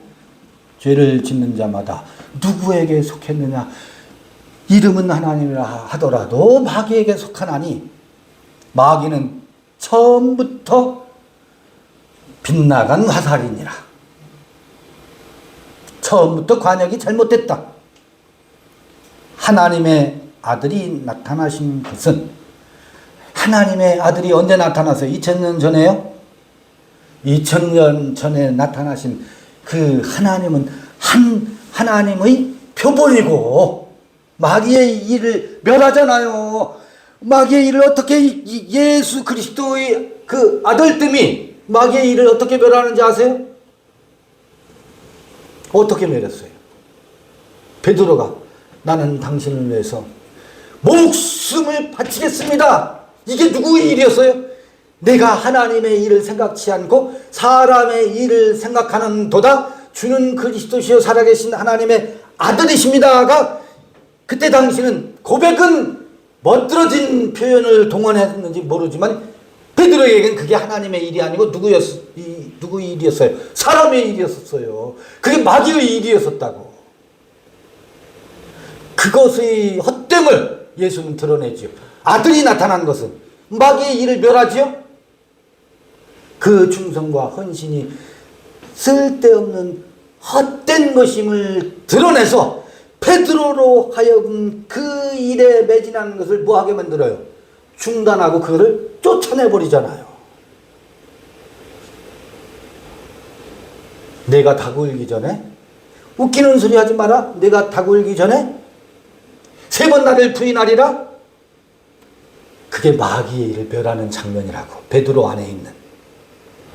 죄를 짓는 자마다 누구에게 속했느냐? 이름은 하나님이라 하더라도 마귀에게 속하나니, 마귀는 처음부터 빗나간 화살이니라. 처음부터 관역이 잘못됐다. 하나님의 아들이 나타나신 것은, 하나님의 아들이 언제 나타났어요? 2000년 전에요? 2000년 전에 나타나신 그 하나님은 하나님의 표본이고 마귀의 일을 멸하잖아요. 마귀의 일을 어떻게, 예수 그리스도의 그 아들됨이 마귀의 일을 어떻게 멸하는지 아세요? 어떻게 멸했어요? 베드로가 나는 당신을 위해서 목숨을 바치겠습니다. 이게 누구의 일이었어요? 내가 하나님의 일을 생각지 않고 사람의 일을 생각하는 도다 주는 그리스도시요 살아계신 하나님의 아들이십니다가, 그때 당시는 고백은 멋들어진 표현을 동원했는지 모르지만 베드로에게는 그게 하나님의 일이 아니고 누구의 일이었어요? 사람의 일이었어요. 그게 마귀의 일이었었다고. 그것의 헛됨을 예수는 드러내지요. 아들이 나타난 것은 마귀의 일을 멸하지요. 그 충성과 헌신이 쓸데없는 헛된 것임을 드러내서 베드로로 하여금 그 일에 매진하는 것을 뭐하게 만들어요? 중단하고 그거를 쫓아내버리잖아요. 내가 다굴기 전에, 웃기는 소리 하지 마라. 내가 다굴기 전에 3번 나를 부인하리라. 그게 마귀의 일을 멸하는 장면이라고. 베드로 안에 있는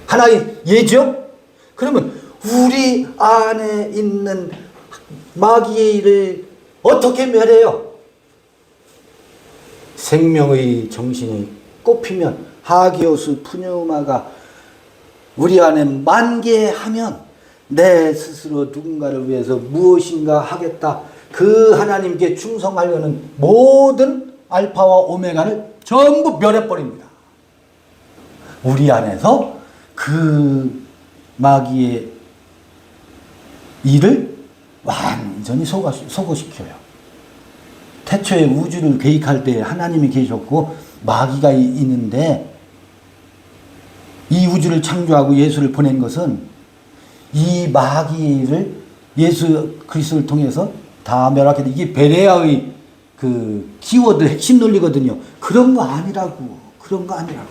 하나의 예죠. 그러면 우리 안에 있는 마귀의 일을 어떻게 멸해요? 생명의 정신이 꽃피면, 하기오스 푸뉴마가 우리 안에 만개하면 내 스스로 누군가를 위해서 무엇인가 하겠다, 그 하나님께 충성하려는 모든 알파와 오메가를 전부 멸해버립니다. 우리 안에서 그 마귀의 일을 완전히 소거시켜요. 태초에 우주를 계획할 때 하나님이 계셨고 마귀가 있는데, 이 우주를 창조하고 예수를 보낸 것은 이 마귀를 예수 그리스도를 통해서 다 멸하게. 이게 베레아의 그 키워드 핵심 논리거든요. 그런 거 아니라고. 그런 거 아니라고.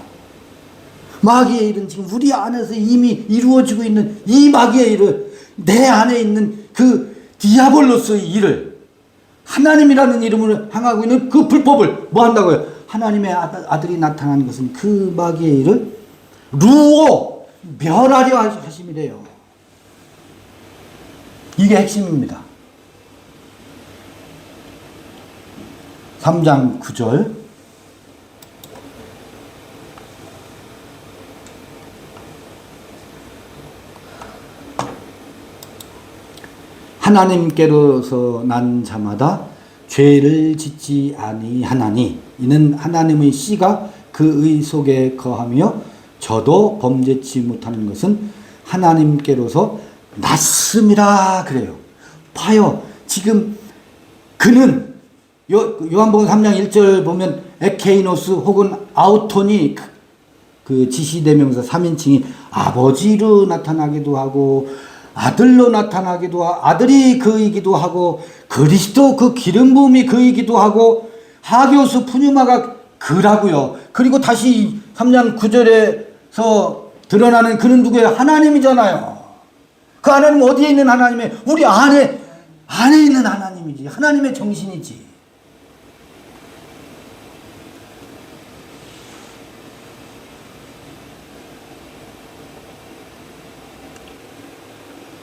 마귀의 일은 지금 우리 안에서 이미 이루어지고 있는 이 마귀의 일을, 내 안에 있는 그 디아볼로스의 일을, 하나님이라는 이름으로 향하고 있는 그 불법을 뭐 한다고요? 하나님의 아들이 나타난 것은 그 마귀의 일을 루어, 멸하려 하심이래요. 이게 핵심입니다. 3장 9절. 하나님께로서 난 자마다 죄를 짓지 아니하나니 이는 하나님의 씨가 그의 속에 거하며 저도 범죄치 못하는 것은 하나님께로서 났음이라 그래요. 봐요. 지금 그는 요한복음 3장 1절 보면 에케이노스 혹은 아우톤이 그 지시대명사 3인칭이 아버지로 나타나기도 하고 아들로 나타나기도 하고 아들이 그이기도 하고 그리스도 그 기름 부음이 그이기도 하고 하교수 푸뉴마가 그라고요. 그리고 다시 3장 9절에서 드러나는 그는 누구예요? 하나님이잖아요. 그 하나님 어디에 있는 하나님이에요? 우리 안에 있는 하나님이지. 하나님의 정신이지.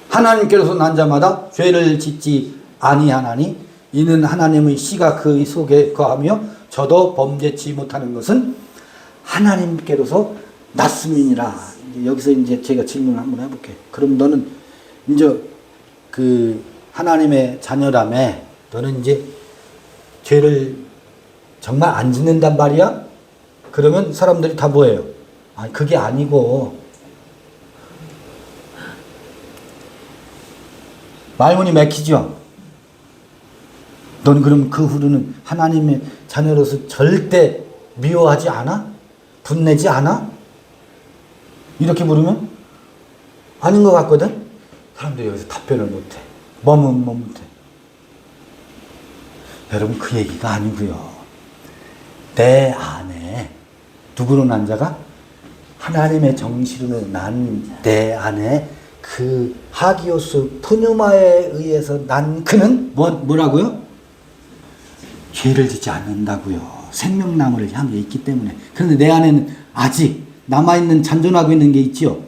하나님께로서 난 자마다 죄를 짓지 아니하나니 이는 하나님의 씨가 그의 속에 거하며 저도 범죄치 못하는 것은 하나님께로서 났음이니라. 여기서 이제 제가 질문을 한번 해볼게요. 그럼 너는 이제 그 하나님의 자녀라며 너는 이제 죄를 정말 안 짓는단 말이야? 그러면 사람들이 다 뭐예요? 아, 그게 아니고 말문이 막히죠? 넌 그럼 그 후로는 하나님의 자녀로서 절대 미워하지 않아? 분내지 않아? 이렇게 물으면 아닌 것 같거든? 사람들이 여기서 답변을 못해. 못해. 여러분 그 얘기가 아니고요. 내 안에 누구로 난 자가? 하나님의 정신으로 난 내 안에 그 하기오스 푸뉴마에 의해서 난 그는 뭐라고요? 죄를 짓지 않는다고요. 생명나무를 향해 있기 때문에. 그런데 내 안에는 아직 남아있는 잔존하고 있는 게 있지요.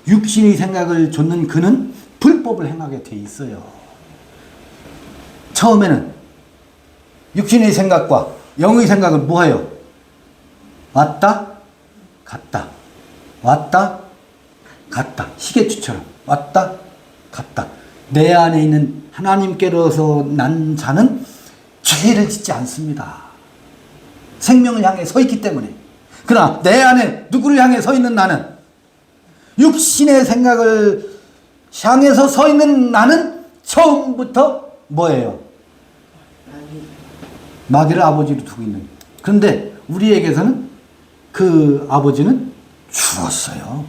육신의 생각을 좇는 그는 불법을 행하게 돼 있어요. 처음에는 육신의 생각과 영의 생각은 뭐예요? 왔다 갔다 왔다 갔다. 시계추처럼 왔다 갔다. 내 안에 있는 하나님께로서 난 자는 죄를 짓지 않습니다. 생명을 향해 서 있기 때문에. 그러나 내 안에 누구를 향해 서 있는 나는, 육신의 생각을 향해서 서 있는 나는 처음부터 뭐예요? 마귀를 아버지로 두고 있는. 그런데 우리에게서는 그 아버지는 죽었어요.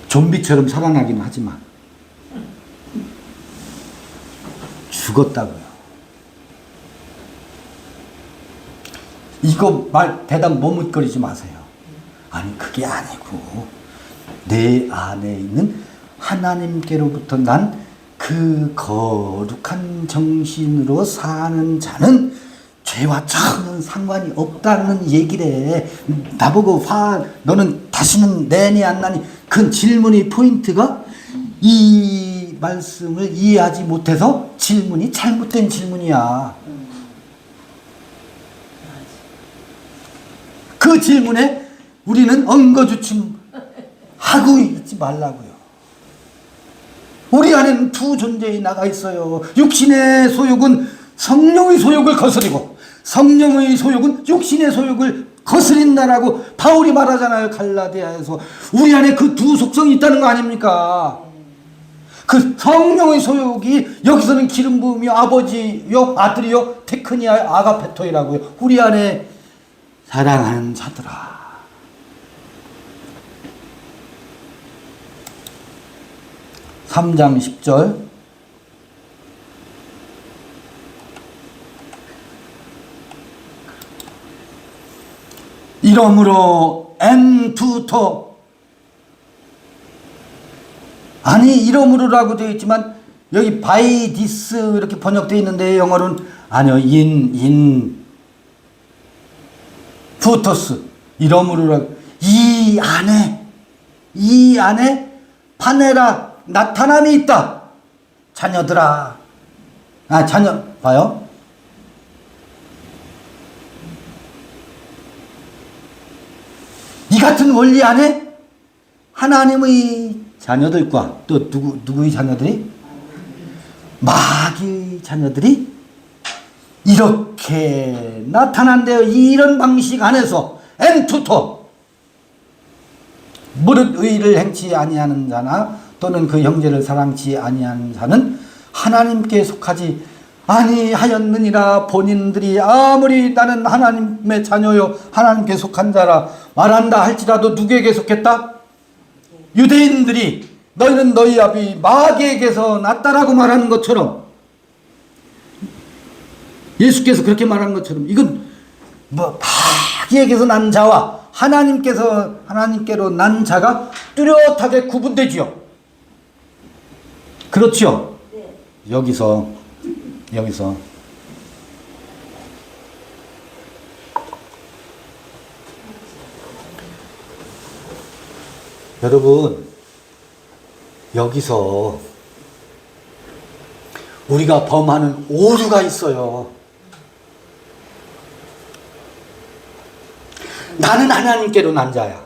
좀비처럼 살아나기는 하지만 죽었다고요. 이거 대답 머뭇거리지 마세요. 아니 그게 아니고 내 안에 있는 하나님께로부터 난 그 거룩한 정신으로 사는 자는 죄와 전혀 상관이 없다는 얘기래. 나보고 너는 다시는 내니 안 나니. 그 질문의 포인트가 이 말씀을 이해하지 못해서 질문이 잘못된 질문이야. 그 질문에 우리는 엉거주춤 하고 있지 말라고요. 우리 안에는 두 존재이 나가 있어요. 육신의 소욕은 성령의 소욕을 거스리고 성령의 소욕은 육신의 소욕을 거스린다라고 바울이 말하잖아요. 갈라디아에서. 우리 안에 그 두 속성이 있다는 거 아닙니까? 그 성령의 소욕이 여기서는 기름 부음이요 아버지요 아들이요 테크니아 아가페토이라고요. 우리 안에 사랑하는 자들아. 3장 10절. 이러므로 엔투토, 아니 이러므로라고 되어 있지만 여기 by this 이렇게 번역되어 있는데 영어로는 아니요 in 투토스, 이러므로라고. 이 안에 파네라 나타남이 있다. 자녀들아. 자녀 봐요. 이 같은 원리 안에 하나님의 자녀들과 또 누구의 자녀들이? 마귀의 자녀들이 이렇게 나타난대요. 이런 방식 안에서 엔투토, 무릇 의를 행치 아니하는 자나 또는 그 형제를 사랑치 아니하는 자는 하나님께 속하지 아니하였느니라. 본인들이 아무리 나는 하나님의 자녀요 하나님께 속한 자라 말한다 할지라도 누구에게 속했다? 유대인들이 너희는 너희 아비 마귀에게서 났다라고 말하는 것처럼, 예수께서 그렇게 말한 것처럼 이건 뭐 마귀에게서 난 자와 하나님께로 난 자가 뚜렷하게 구분되지요. 그렇죠? 네. 여기서 여러분, 여기서 우리가 범하는 오류가 있어요. 나는 하나님께로 난 자야.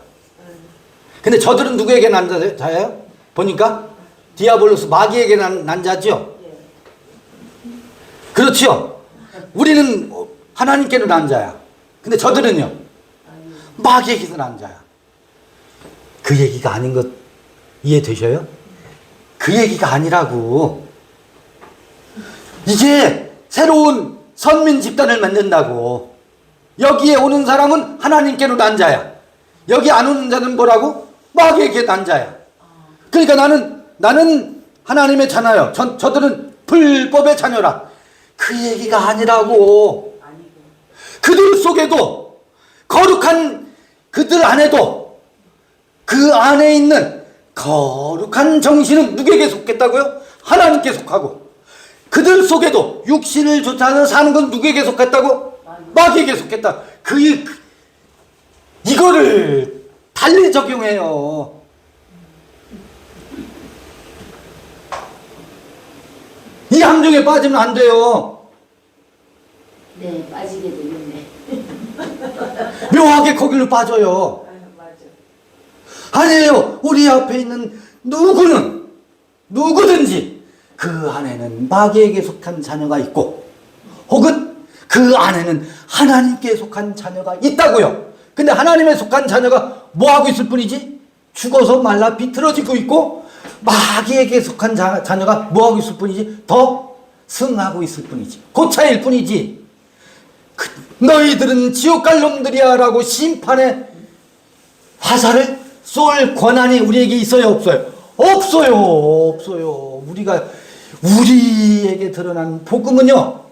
근데 저들은 누구에게 난 자예요? 보니까 디아블로스, 마귀에게 난 자죠. 그렇죠? 우리는 하나님께로 난 자야. 근데 저들은요? 마귀에게서 난 자야. 그 얘기가 아닌 것 이해되셔요? 그 얘기가 아니라고. 이게 새로운 선민 집단을 만든다고. 여기에 오는 사람은 하나님께로 난 자야. 여기 안 오는 자는 뭐라고? 마귀에게 난 자야. 그러니까 나는 하나님의 자녀요. 저들은 불법의 자녀라. 그 얘기가 아니라고. 그들 속에도 거룩한, 그들 안에도 그 안에 있는 거룩한 정신은 누구에게 속했다고요? 하나님께 속하고, 그들 속에도 육신을 쫓아서 사는 건 누구에게 속했다고? 마귀에게 속했다. 이거를 달리 적용해요. 이 함정에 빠지면 안 돼요. 네, 빠지게 되겠네. 묘하게 거기로 빠져요. 맞아. 아니에요. 우리 앞에 있는 누구든지 그 안에는 마귀에게 속한 자녀가 있고, 혹은 그 안에는 하나님께 속한 자녀가 있다고요. 근데 하나님에 속한 자녀가 뭐하고 있을 뿐이지? 죽어서 말라 비틀어지고 있고, 마귀에게 속한 자녀가 뭐하고 있을 뿐이지? 더 승하고 있을 뿐이지. 그 차이일 뿐이지. 너희들은 지옥 갈 놈들이야 라고 심판의 화살을 쏠 권한이 우리에게 있어요, 없어요? 없어요. 우리에게 드러난 복음은요,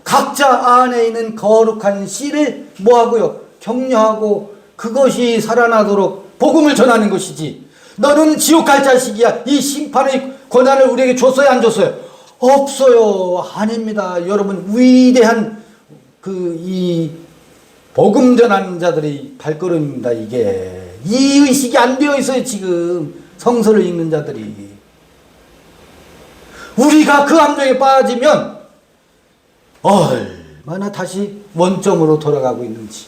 각자 안에 있는 거룩한 씨를 뭐하고요? 격려하고 그것이 살아나도록 복음을 전하는 것이지. 너는 지옥 갈 자식이야, 이 심판의 권한을 우리에게 줬어요, 안 줬어요? 없어요. 아닙니다. 여러분, 위대한 이 복음 전하는 자들의 발걸음입니다. 이게 이 의식이 안 되어 있어요. 지금 성서를 읽는 자들이. 우리가 그 함정에 빠지면 얼마나 다시 원점으로 돌아가고 있는지,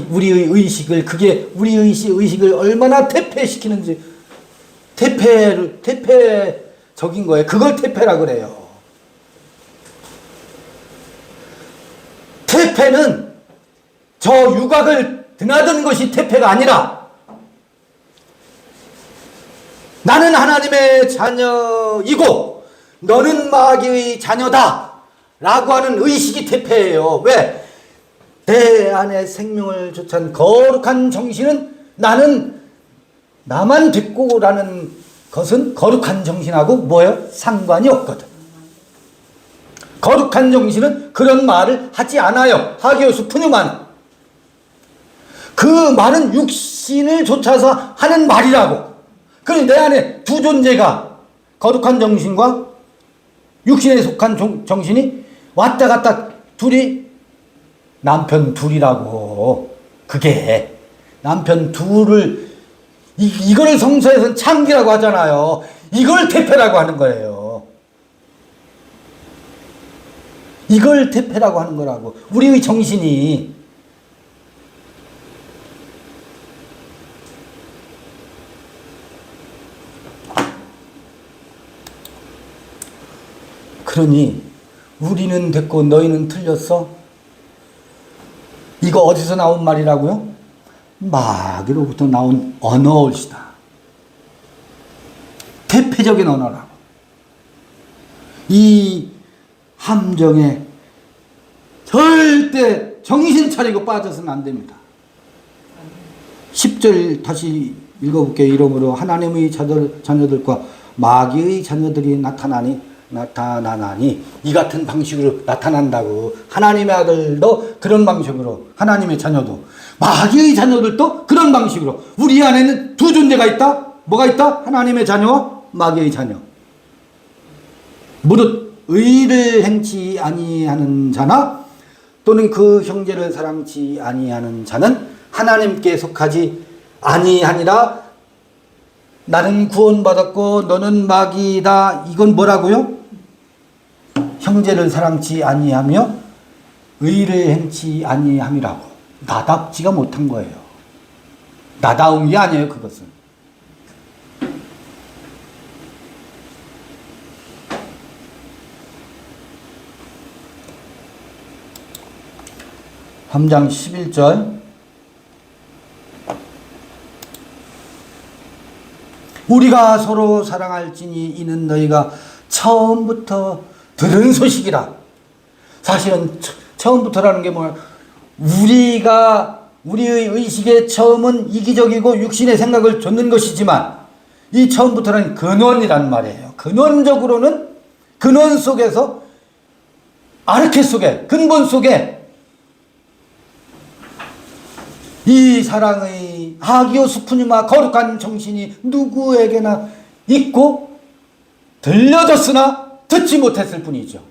우리의 의식을, 그게 우리의 의식을 얼마나 퇴폐시키는지, 퇴폐적인 거예요. 그걸 퇴폐라 그래요. 태폐는 저 유곽을 드나든 것이 태폐가 아니라 나는 하나님의 자녀이고 너는 마귀의 자녀다 라고 하는 의식이 태폐예요. 왜? 내 안에 생명을 쫓은 거룩한 정신은 나만 듣고라는 것은 거룩한 정신하고 뭐예요? 상관이 없거든. 거룩한 정신은 그런 말을 하지 않아요. 하기오스 푸뉴마는. 그 말은 육신을 쫓아서 하는 말이라고. 그러니 내 안에 두 존재가 거룩한 정신과 육신에 속한 정신이 왔다 갔다 둘이 남편 둘이라고. 그게 남편 둘을 이걸 성서에서는 창기라고 하잖아요. 이걸 태폐라고 하는 거예요. 이걸 태폐라고 하는 거라고. 우리의 정신이 그러니 우리는 됐고 너희는 틀렸어? 이거 어디서 나온 말이라고요? 마귀로부터 나온 언어올시다. 대표적인 언어라고. 이 함정에 절대 정신 차리고 빠져서는 안 됩니다. 10절 다시 읽어볼게요. 이러므로 하나님의 자녀들과 마귀의 자녀들이 나타나니 이 같은 방식으로 나타난다고. 하나님의 아들도 그런 방식으로, 하나님의 자녀도, 마귀의 자녀들도 그런 방식으로. 우리 안에는 두 존재가 있다. 뭐가 있다? 하나님의 자녀와 마귀의 자녀. 무릇 의를 행치 아니하는 자나 또는 그 형제를 사랑치 아니하는 자는 하나님께 속하지 아니하니라. 나는 구원받았고 너는 마귀다. 이건 뭐라고요? 형제를 사랑치 아니하며 의를 행치 아니함이라고. 나답지가 못한 거예요. 나다운 게 아니에요. 그것은. (3장 11절) 우리가 서로 사랑할지니 이는 너희가 처음부터 들은 소식이라. 사실은 처음부터라는 게 뭐야? 우리의 의식의 처음은 이기적이고 육신의 생각을 좇는 것이지만 이 처음부터는 근원이란 말이에요. 근원적으로는 근원 속에서 아르케 속에 근본 속에 이 사랑의 하기오스 푸뉴마 거룩한 정신이 누구에게나 있고 들려졌으나 듣지 못했을 뿐이죠.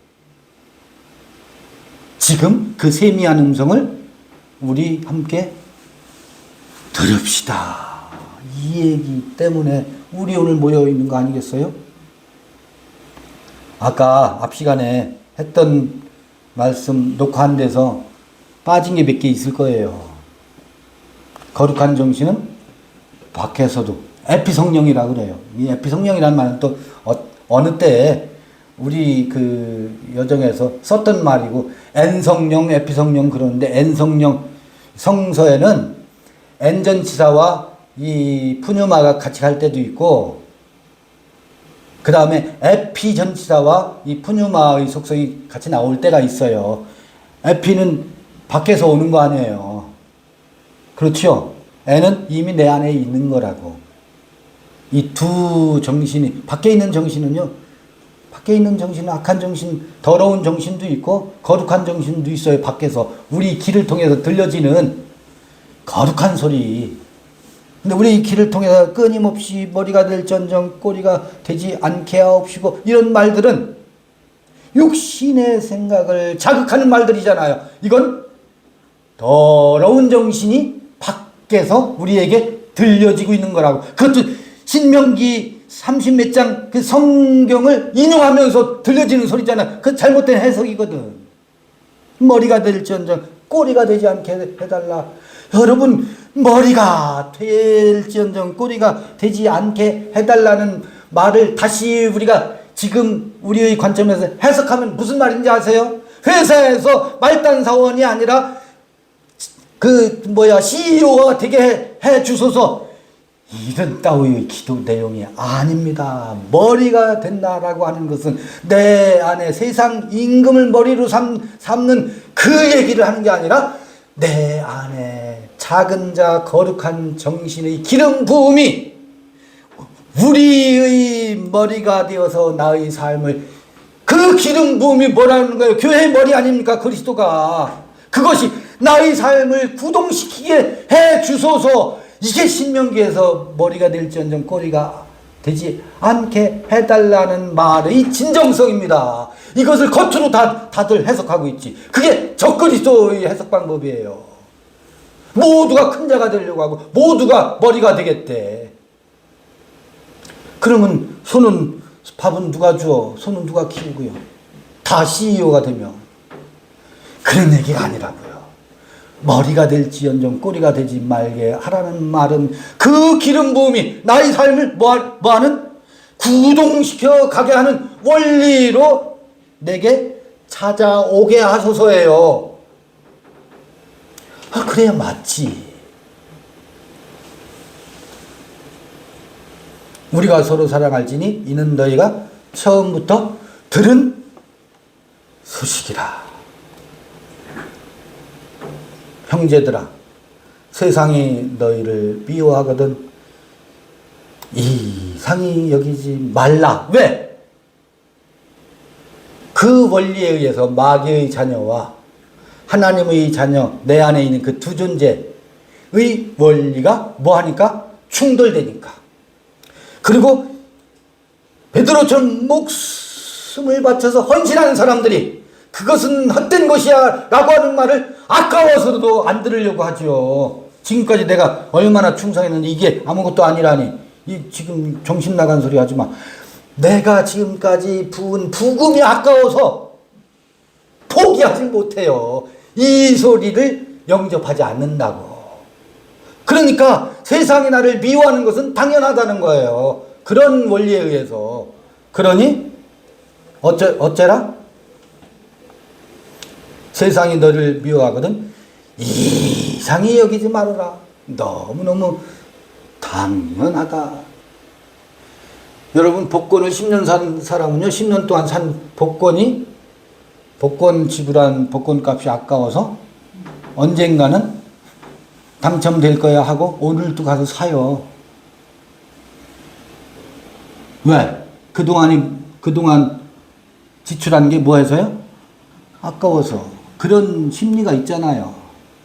지금 그 세미한 음성을 우리 함께 들읍시다. 이 얘기 때문에 우리 오늘 모여 있는 거 아니겠어요? 아까 앞 시간에 했던 말씀 녹화한 데서 빠진 게 몇 개 있을 거예요. 거룩한 정신은 밖에서도 에피성령이라 그래요. 이 에피성령이라는 말은 또 어느 때에 우리 그 여정에서 썼던 말이고, N성령, 에피성령 그러는데, N성령 성서에는 N전치사와 이 푸뉴마가 같이 갈 때도 있고, 그 다음에 에피전치사와 이 푸뉴마의 속성이 같이 나올 때가 있어요. 에피는 밖에서 오는 거 아니에요. 그렇죠? N은 이미 내 안에 있는 거라고. 이 두 정신이, 밖에 있는 정신은요, 밖에 있는 정신은 악한 정신, 더러운 정신도 있고 거룩한 정신도 있어요. 밖에서 우리 귀를 통해서 들려지는 거룩한 소리. 근데 우리 귀를 통해서 끊임없이 머리가 될전정 꼬리가 되지 않게 하옵시고 이런 말들은 육신의 생각을 자극하는 말들이잖아요. 이건 더러운 정신이 밖에서 우리에게 들려지고 있는 거라고. 그것도 신명기 30몇 장 그 성경을 인용하면서 들려지는 소리잖아. 그 잘못된 해석이거든. 머리가 될지언정 꼬리가 되지 않게 해달라. 여러분, 머리가 될지언정 꼬리가 되지 않게 해달라는 말을 다시 우리가 지금 우리의 관점에서 해석하면 무슨 말인지 아세요? 회사에서 말단 사원이 아니라 CEO가 되게 해 주소서. 이런 따위의 기도 내용이 아닙니다. 머리가 된다라고 하는 것은 내 안에 세상 임금을 머리로 삼는 그 얘기를 하는 게 아니라 내 안에 작은 자 거룩한 정신의 기름 부음이 우리의 머리가 되어서 나의 삶을, 그 기름 부음이 뭐라는 거예요? 교회의 머리 아닙니까? 그리스도가. 그것이 나의 삶을 구동시키게 해 주소서. 이게 신명기에서 머리가 될지언정 꼬리가 되지 않게 해달라는 말의 진정성입니다. 이것을 겉으로 다들 해석하고 있지. 그게 적그리스도의 해석 방법이에요. 모두가 큰 자가 되려고 하고 모두가 머리가 되겠대. 그러면 밥은 누가 주어? 손은 누가 키우고요? 다 CEO가 되면. 그런 얘기가 아니라고요. 머리가 될지언정 꼬리가 되지 말게 하라는 말은 그 기름 부음이 나의 삶을 뭐하는? 구동시켜 가게 하는 원리로 내게 찾아오게 하소서예요. 그래야 맞지. 우리가 서로 사랑할지니 이는 너희가 처음부터 들은 소식이라. 형제들아, 세상이 너희를 미워하거든 이상히 여기지 말라. 왜? 그 원리에 의해서 마귀의 자녀와 하나님의 자녀, 내 안에 있는 그 두 존재의 원리가 뭐하니까? 충돌되니까. 그리고 베드로처럼 목숨을 바쳐서 헌신하는 사람들이 그것은 헛된 것이야 라고 하는 말을 아까워서도 안 들으려고 하죠. 지금까지 내가 얼마나 충성했는데 이게 아무것도 아니라니. 지금 정신 나간 소리 하지 마. 내가 지금까지 부은 부금이 아까워서 포기하지 못해요. 이 소리를 영접하지 않는다고. 그러니까 세상이 나를 미워하는 것은 당연하다는 거예요. 그런 원리에 의해서. 그러니 어째라? 세상이 너를 미워하거든 이상히 여기지 말아라. 너무너무 당연하다. 여러분, 복권을 10년 산 사람은요, 10년 동안 산 복권 지불한 복권값이 아까워서 언젠가는 당첨될 거야 하고 오늘도 가서 사요. 왜? 그동안 지출한 게 뭐 해서요? 아까워서. 그런 심리가 있잖아요.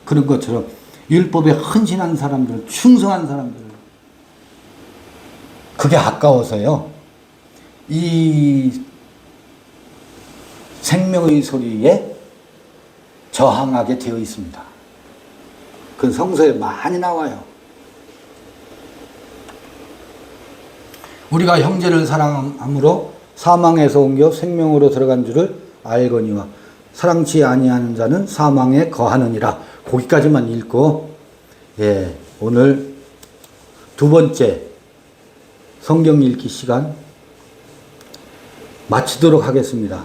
그런 것처럼 율법에 헌신한 사람들, 충성한 사람들, 그게 아까워서요. 이 생명의 소리에 저항하게 되어 있습니다. 그 성서에 많이 나와요. 우리가 형제를 사랑함으로 사망에서 옮겨 생명으로 들어간 줄을 알거니와 사랑치 아니하는 자는 사망에 거하느니라. 거기까지만 읽고, 오늘 두 번째 성경 읽기 시간 마치도록 하겠습니다.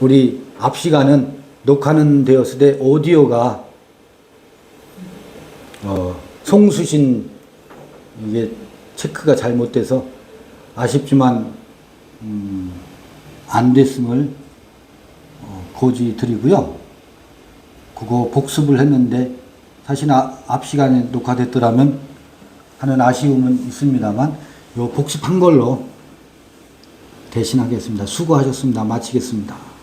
우리 앞 시간은 녹화는 되었으되 오디오가 송수신 이게 체크가 잘못돼서 아쉽지만 안 됐음을 고지 드리고요. 그거 복습을 했는데 사실 앞 시간에 녹화됐더라면 하는 아쉬움은 있습니다만 요 복습한 걸로 대신하겠습니다. 수고하셨습니다. 마치겠습니다.